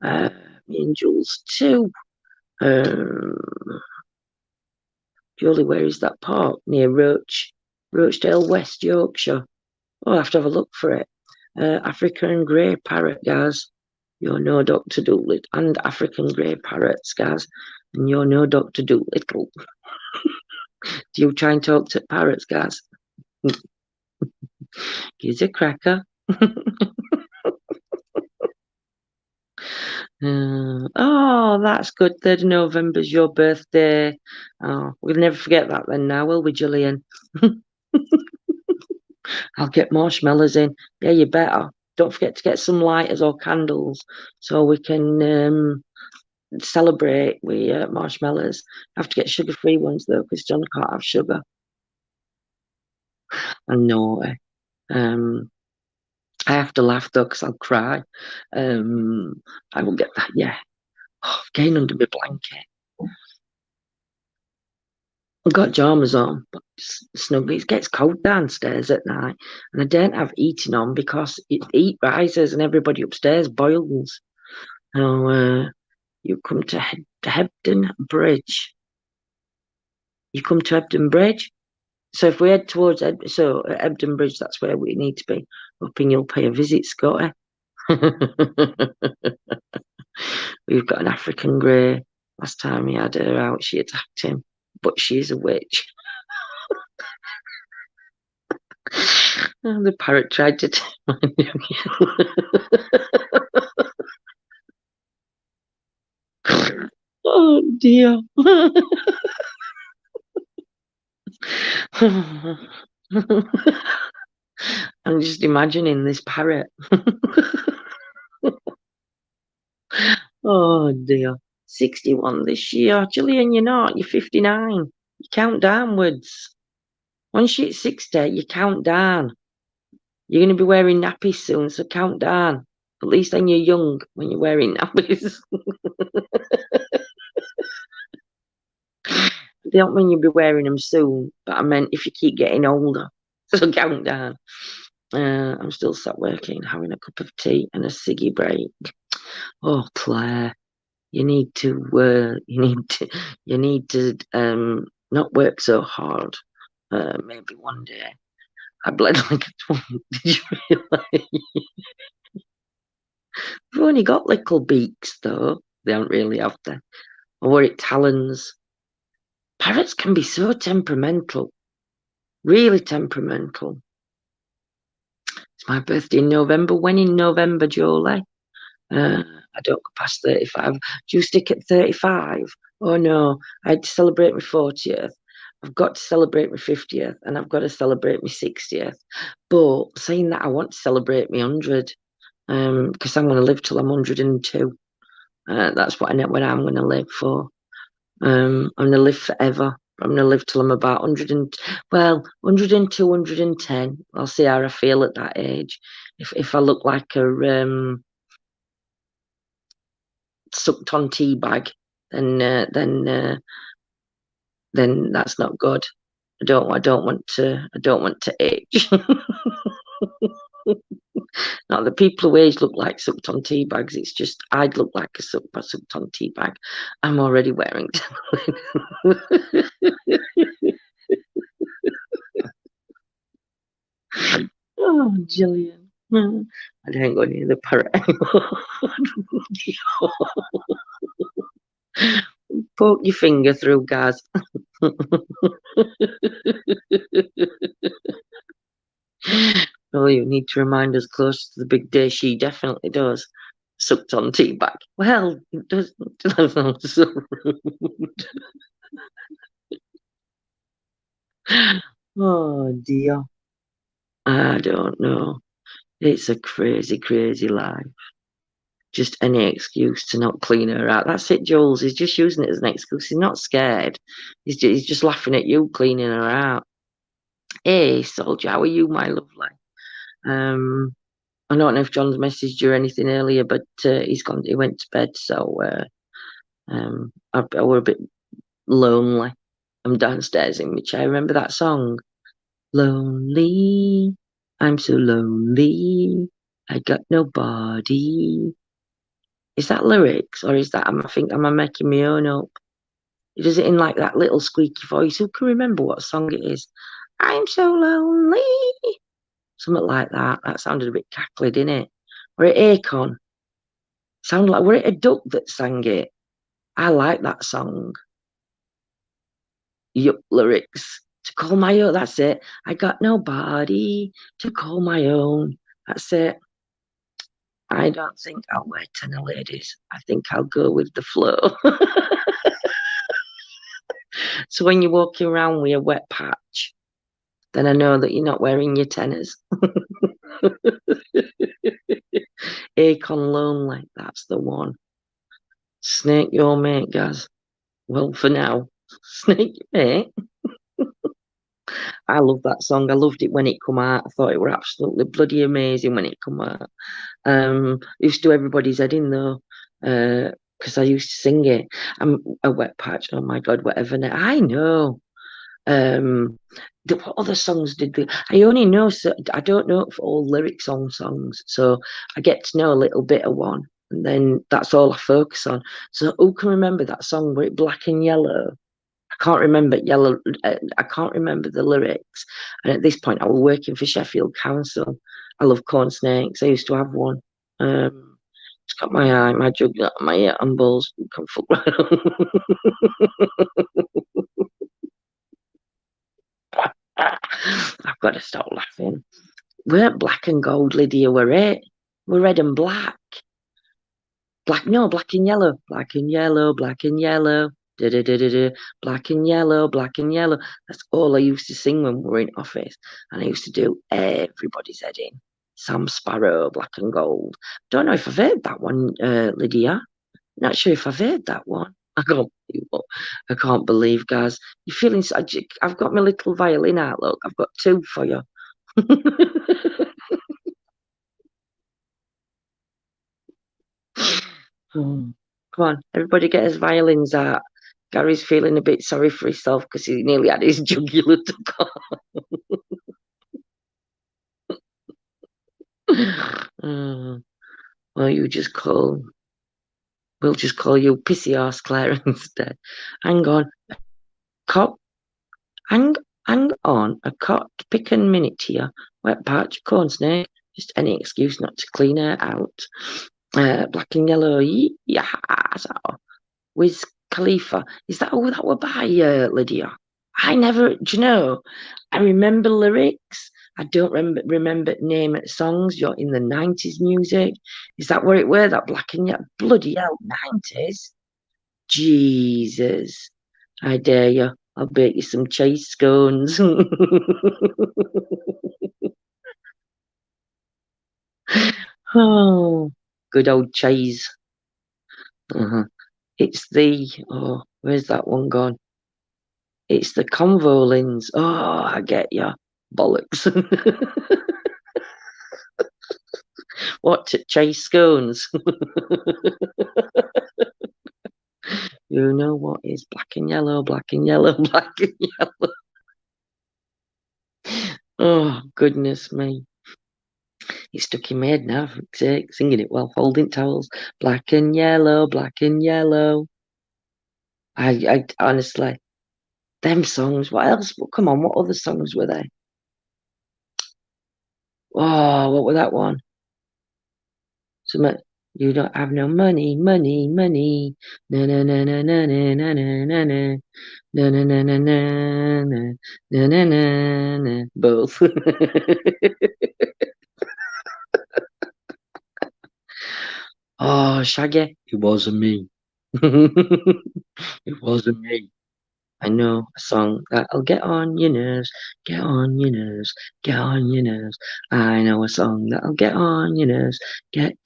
Me and Jules too. Julie, where is that park? Near Rochdale, West Yorkshire. Oh, I have to have a look for it. African grey parrot, guys. You're no Dr. Dolittle. And African grey parrots, guys. And you're no Dr. Dolittle. Do you try and talk to parrots, guys? Here's a cracker. Oh, that's good. 3rd of November's your birthday. Oh, we'll never forget that then now, will we, Gillian? I'll get marshmallows in. Yeah, you better. Don't forget to get some lighters or candles so we can celebrate with marshmallows. I have to get sugar-free ones, though, because John can't have sugar. I know. I have to laugh, though, because I'll cry. I will get that, yeah. Oh, getting under my blanket. I've got jammers on, but snug. It gets cold downstairs at night, and I don't have heating on because the heat rises and everybody upstairs boils. So you come to Hebden Bridge. You come to Hebden Bridge. So if we head towards at Hebden Bridge, that's where we need to be. Hoping you'll pay a visit, Scotty. We've got an African grey. Last time he had her out, she attacked him, but she's a witch. The parrot tried to Oh dear. I'm just imagining this parrot. Oh dear. 61 this year. Gillian, you're not. You're 59. You count downwards. Once you hit 60, you count down. You're going to be wearing nappies soon, so count down. At least then you're young when you're wearing nappies. I don't mean you'll be wearing them soon, but I meant if you keep getting older. So count down. I'm still sat working, having a cup of tea and a ciggy break. Oh, Claire, you need to not work so hard. Maybe one day. I bled like a twat. Did you realise? We've only got little beaks, though. They don't really have them. Or it talons. Parrots can be so temperamental. Really temperamental. It's my birthday in November. When in November, Jolie? I don't go past 35. Do you stick at 35? Oh no, I had to celebrate my 40th. I've got to celebrate my 50th, and I've got to celebrate my 60th. But saying that, I want to celebrate my 100, because I'm going to live till I'm 102. That's what when I'm going to live for. I'm going to live forever. I'm going to live till I'm about 102, 110. I'll see how I feel at that age. If I look like a sucked on tea bag, then that's not good. I don't want to age. Not that people who age look like sucked on tea bags. It's just I'd look like a sucked on tea bag. I'm already wearing. Oh, Gillian. I don't go near the parrot anymore. Poke your finger through, guys. Well, you need to remind us close to the big day. She definitely does. Sucked on tea bag. Well, it doesn't. That's so rude. Oh dear. I don't know. It's a crazy, crazy life. Just any excuse to not clean her out. That's it, Jules. He's just using it as an excuse. He's not scared. He's just laughing at you cleaning her out. Hey, soldier, how are you, my lovely? I don't know if John's messaged you or anything earlier, but he's gone. He went to bed, so I were a bit lonely. I'm downstairs in my chair. Remember that song? Lonely, I'm so lonely. I got nobody. Is that lyrics or is that? Am I making my own up? He does it in like that little squeaky voice. Who can remember what song it is? I'm so lonely. Something like that. That sounded a bit cackly, didn't it? Or it Akon. Sounded like, were it a duck that sang it? I like that song. Yup, lyrics. To call my own. That's it. I got nobody to call my own. That's it. I don't think I'll wear tenor ladies. I think I'll go with the flow. So when you're walking around with a wet patch, then I know that you're not wearing your tenors. Akon Lonely, that's the one. Snake your mate, Gaz. Well, for now, snake your mate. I love that song. I loved it when it come out. I thought it were absolutely bloody amazing when it come out. Used to do everybody's head in though, because I used to sing it. I'm a wet patch. Oh my god, whatever. I know. What other songs did they? I only know. So I don't know all lyrics on songs, so I get to know a little bit of one, and then that's all I focus on. So who can remember that song? Were it Black and Yellow? I can't remember yellow. I can't remember the lyrics. And at this point, I was working for Sheffield Council. I love corn snakes. I used to have one. It's got my eye, my jugular, my ear, and balls. Come fuck right I've got to stop laughing. Weren't black and gold, Lydia, were it? We're red and black. Black, no, black and yellow. Black and yellow, black and yellow. Da, da, da, da, da. Black and yellow, black and yellow. That's all I used to sing when we were in office. And I used to do everybody's head in. Sam Sparrow, black and gold. Don't know if I've heard that one, Lydia. Not sure if I've heard that one. I can't believe, guys. You're feeling such. I've got my little violin out. Look, I've got two for you. Come on, everybody get his violins out. Gary's feeling a bit sorry for himself because he nearly had his jugular to go. Well, we'll just call you Pissy Arse Claire instead. Hang on. Cop, hang on. A cot, pick and minute here. Wet patch, corn snake. Just any excuse not to clean her out. Black and yellow. Yeah. Wiz Khalifa. Is that all that were by Lydia? I never, do you know? I remember lyrics. I don't remember name of songs. You're in the 90s music. Is that where it were? That black and yellow? Bloody hell, 90s? Jesus. I dare you. I'll bake you some cheese scones. Oh, good old cheese. It's where's that one gone? It's the convolins. Oh, I get you. Bollocks. What, chase scones? You know what is black and yellow, black and yellow, black and yellow. Oh, goodness me. It's stuck in my head now, for fuck's sake, singing it while folding towels. Black and yellow, black and yellow. I honestly, them songs, what else? Come on, what other songs were there? Oh, what was that one? Something, you don't have no money, money, money. Na na na na na na na na na na na na na na na na na na na. Both. Oh, Shaggy, it wasn't me. It wasn't me. I know a song that'll get on your nerves, get on your nerves, get on your nerves. I know a song that'll get on your nerves, get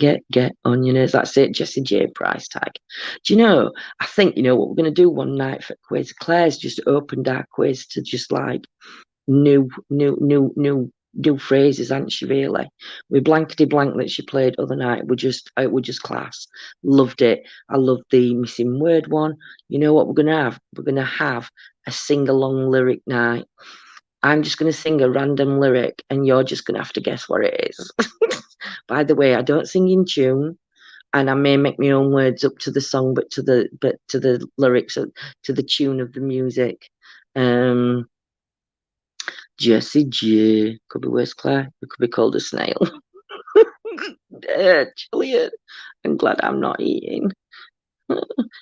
on your nerves. That's it, Jessie J price tag. Do you know, I think, you know what we're going to do one night for quiz? Claire's just opened our quiz to just like new do phrases, hasn't she, really? With Blankety Blank that she played other night, it was just class. Loved it. I loved the missing word one. You know what we're going to have? We're going to have a sing-along lyric night. I'm just going to sing a random lyric and you're just going to have to guess what it is. By the way, I don't sing in tune, and I may make my own words up to the song, but to the lyrics, to the tune of the music. Jessie J. Could be worse, Claire. It could be called a snail. Julian, I'm glad I'm not eating.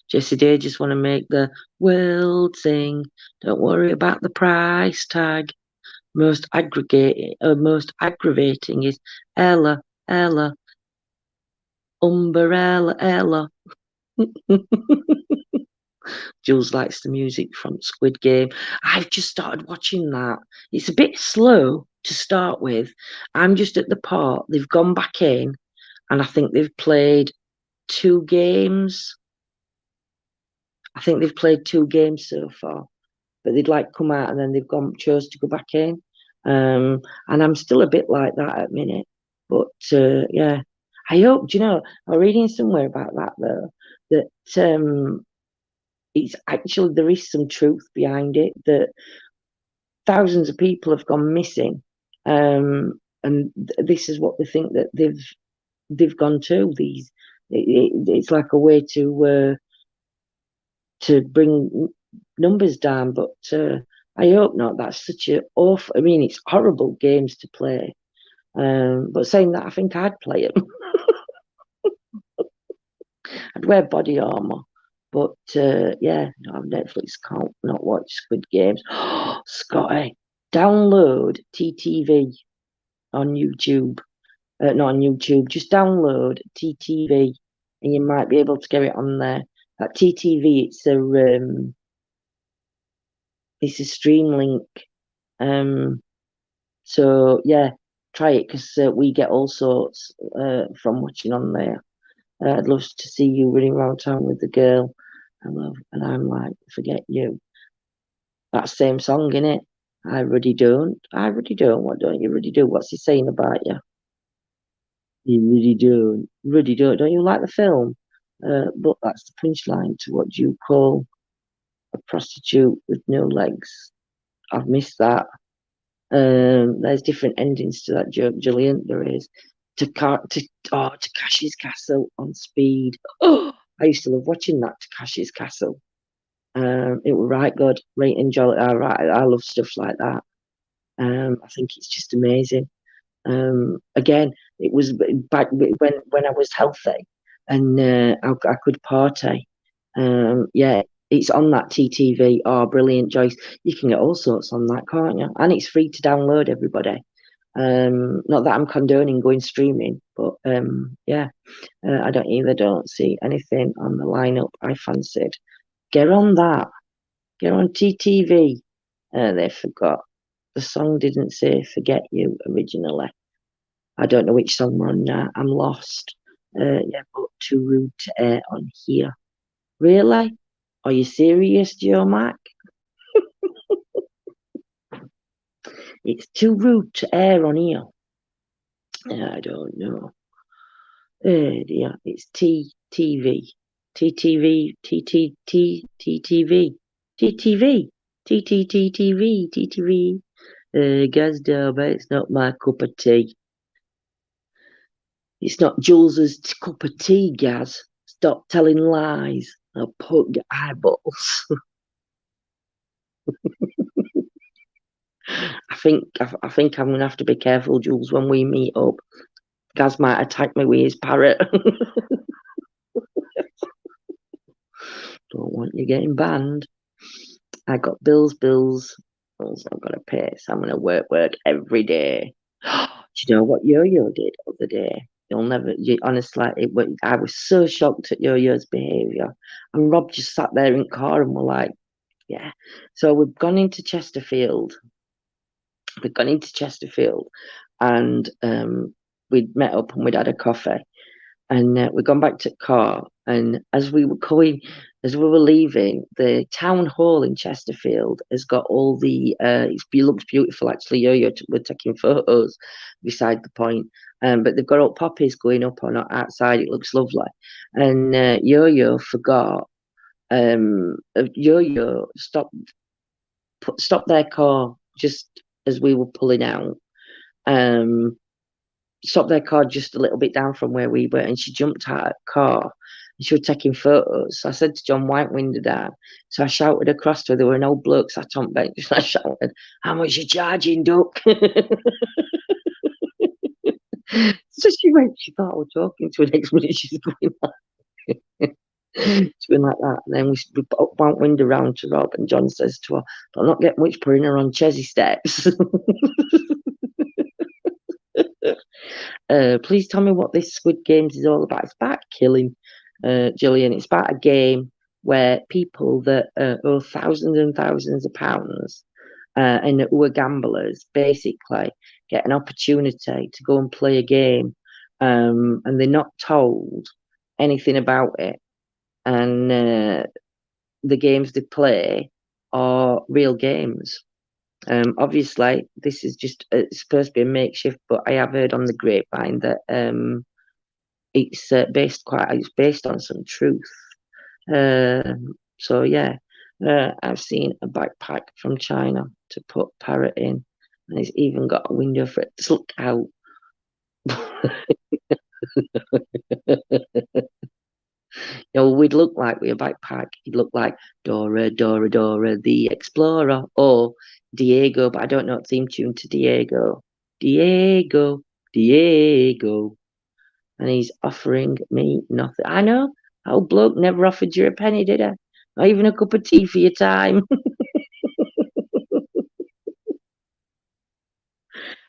Jessie J just want to make the world sing. Don't worry about the price tag. Most aggravating is Ella, umbrella, Ella. Jules likes the music from Squid Game. I've just started watching that. It's a bit slow to start with. I'm just at the part. They've gone back in, and I think they've played 2 games. I think they've played 2 games so far, but they'd like come out and then they've chose to go back in. And I'm still a bit like that at the minute. But yeah, I hope, do you know, I'm reading somewhere about that though, that it's actually, there is some truth behind it, that thousands of people have gone missing. And this is what they think that they've gone to. It's like a way to bring numbers down, but I hope not. That's such a awful. I mean, it's horrible games to play. But saying that, I think I'd play them. I'd wear body armor. But yeah, no, Netflix can't not watch Squid Games. Scotty, download TTV on YouTube. Not on YouTube. Just download TTV, and you might be able to get it on there. At TTV, it's a stream link. So yeah, try it, because we get all sorts from watching on there. I'd love to see you running around town with the girl I love, and I'm like, forget you. That same song, innit? I really don't. What don't you really do? What's he saying about you? You really don't. Really don't. Don't you like the film? But that's the punchline to what you call a prostitute with no legs. I've missed that. There's different endings to that joke, Gillian. There is. Takashi's Castle on Speed. Oh, I used to love watching that, Takashi's Castle. It was right good, right enjoy. I love stuff like that. I think it's just amazing. Again, it was back when I was healthy and I could party. Yeah, it's on that TTV. Oh, brilliant, Joyce. You can get all sorts on that, can't you? And it's free to download, everybody. Not that I'm condoning going streaming, but yeah, I don't see anything on the lineup I fancied. Get on that. Get on TTV. They forgot. The song didn't say Forget You originally. I don't know which song we're on now. I'm lost. Yeah, but too rude to air on here. Really? Are you serious, Joe Mac? It's too rude to air on here. I don't know. Dear, it's TTV. TTV, TTT, TTV, TTV, TTTTV, TTV. Gazda, but it's not my cup of tea. It's not Jules's cup of tea, Gaz. Stop telling lies. I'll poke your eyeballs. I think I'm gonna have to be careful, Jules, when we meet up. Gaz might attack me with his parrot. Don't want you getting banned. I got bills. I've got to pay, so I'm gonna work every day. Do you know what Yo-Yo did the other day? Honestly, I was so shocked at Yo-Yo's behaviour. And Rob just sat there in the car and we're like, yeah. So we've gone into Chesterfield. And we'd met up and we'd had a coffee. And we've gone back to the car, and as we were leaving, the town hall in Chesterfield has got all the it looks beautiful actually. Yo-Yo we're taking photos beside the point, but they've got all poppies going up on outside. It looks lovely. And Yo-Yo forgot. Yo-Yo stopped their car just as we were pulling out. Stopped their car just a little bit down from where we were, and she jumped out of the car and she was taking photos. So I said to John, "White window down." So I shouted across to her. There were an old bloke sat on bench, and I shouted, "How much you charging, duck?" So she went, she thought I was talking to her. Next minute she's going like she's going like that. And then we put one window round to Rob, and John says to her, "I'll not get much putting her on Chesney steps." Please tell me what this Squid Games is all about. It's about killing, Gillian. It's about a game where people that owe thousands and thousands of pounds and who are gamblers basically get an opportunity to go and play a game, and they're not told anything about it. And the games they play are real games. Obviously, this is just it's supposed to be a makeshift, but I have heard on the grapevine that it's based on some truth. So yeah, I've seen a backpack from China to put parrot in, and it's even got a window for it to look out. We'd look like with a backpack. He'd look like Dora, Dora, Dora, the Explorer, or Diego, but I don't know theme tune to Diego. Diego, Diego. And he's offering me nothing. I know, old bloke never offered you a penny, did I? Not even a cup of tea for your time.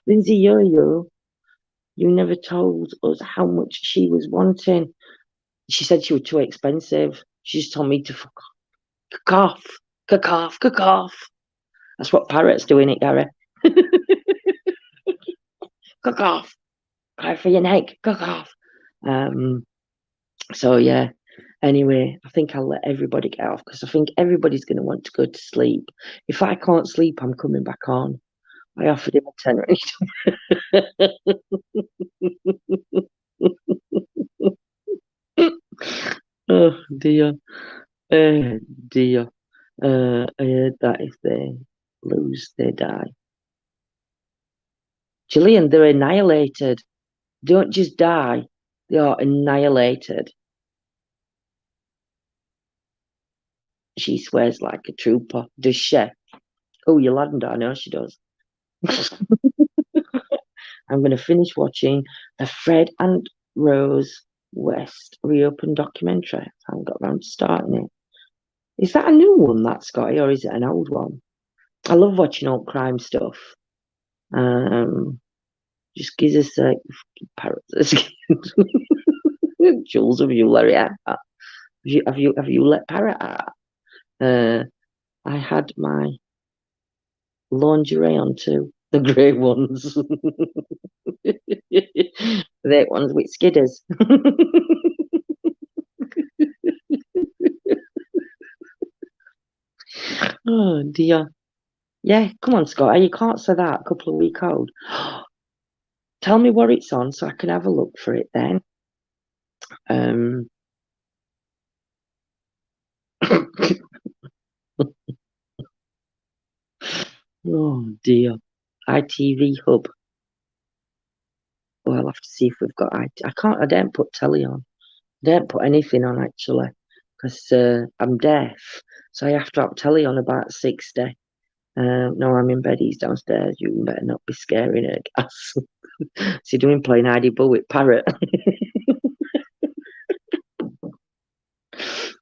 Lindsay Yo-Yo, you never told us how much she was wanting. She said she was too expensive. She just told me to fuck off, cock off, cock off. That's what parrots do, innit, Gary? Cock off, cry for your neck, cock off. So yeah. Anyway, I think I'll let everybody get off because I think everybody's going to want to go to sleep. If I can't sleep, I'm coming back on. I offered him a tenner. Oh dear. Dear. I heard that if they lose, they die. Gillian, they're annihilated. They don't just die, they are annihilated. She swears like a trooper. Does she? Oh, Yolanda, I know she does. I'm going to finish watching the Fred and Rose West reopened documentary. I haven't got around to starting it. Is that a new one, that Scotty, or is it an old one? I love watching old crime stuff. Just gives us a parrots. Jules, have you let it out? Have you let parrot out? I had my lingerie on too, the grey ones. The ones with skidders. Oh dear. Yeah, come on, Scott. You can't say that. A couple of weeks old. Tell me what it's on so I can have a look for it then. Oh dear. ITV Hub. Well, I'll have to see if we've got I don't put telly on. I don't put anything on actually because I'm deaf. So I have to have telly on about 60. No, I'm in bed. He's downstairs. You better not be scaring her, Gas. What's he doing playing hidey bull with Parrot?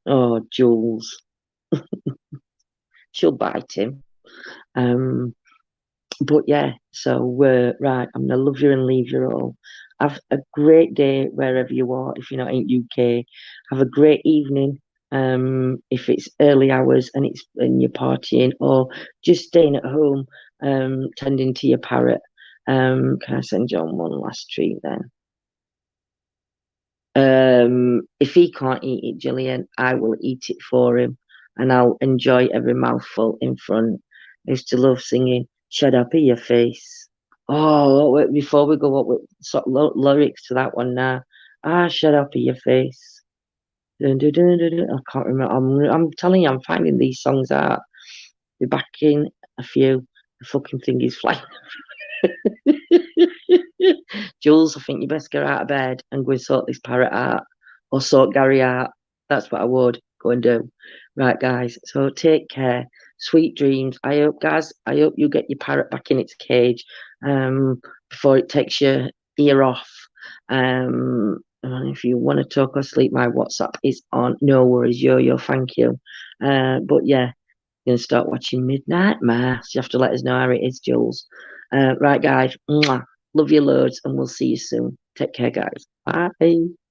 Oh, Jules. She'll bite him. But yeah, so right, I'm gonna love you and leave you all. Have a great day wherever you are. If you're not in UK, have a great evening. If it's early hours and you're partying or just staying at home, tending to your parrot. Can I send you on one last treat then? If he can't eat it, Gillian, I will eat it for him, and I'll enjoy every mouthful in front. I used to love singing "Shut Up in Your Face." Oh, wait, before we go up with sort of lyrics to that one now. Ah, shut up in your face. Dun, dun, dun, dun, dun. I can't remember. I'm telling you, I'm finding these songs out. Be back in a few. The fucking thing is flying. Jules, I think you best get out of bed and go and sort this parrot out, or sort Gary out. That's what I would go and do. Right, guys. So take care. Sweet dreams. I hope, guys. I hope you get your parrot back in its cage before it takes your ear off. And if you want to talk or sleep, my WhatsApp is on. No worries, yo. Thank you. But yeah, going to start watching Midnight Mass. You have to let us know how it is, Jules. Right, guys. Mwah. Love you loads, and we'll see you soon. Take care, guys. Bye.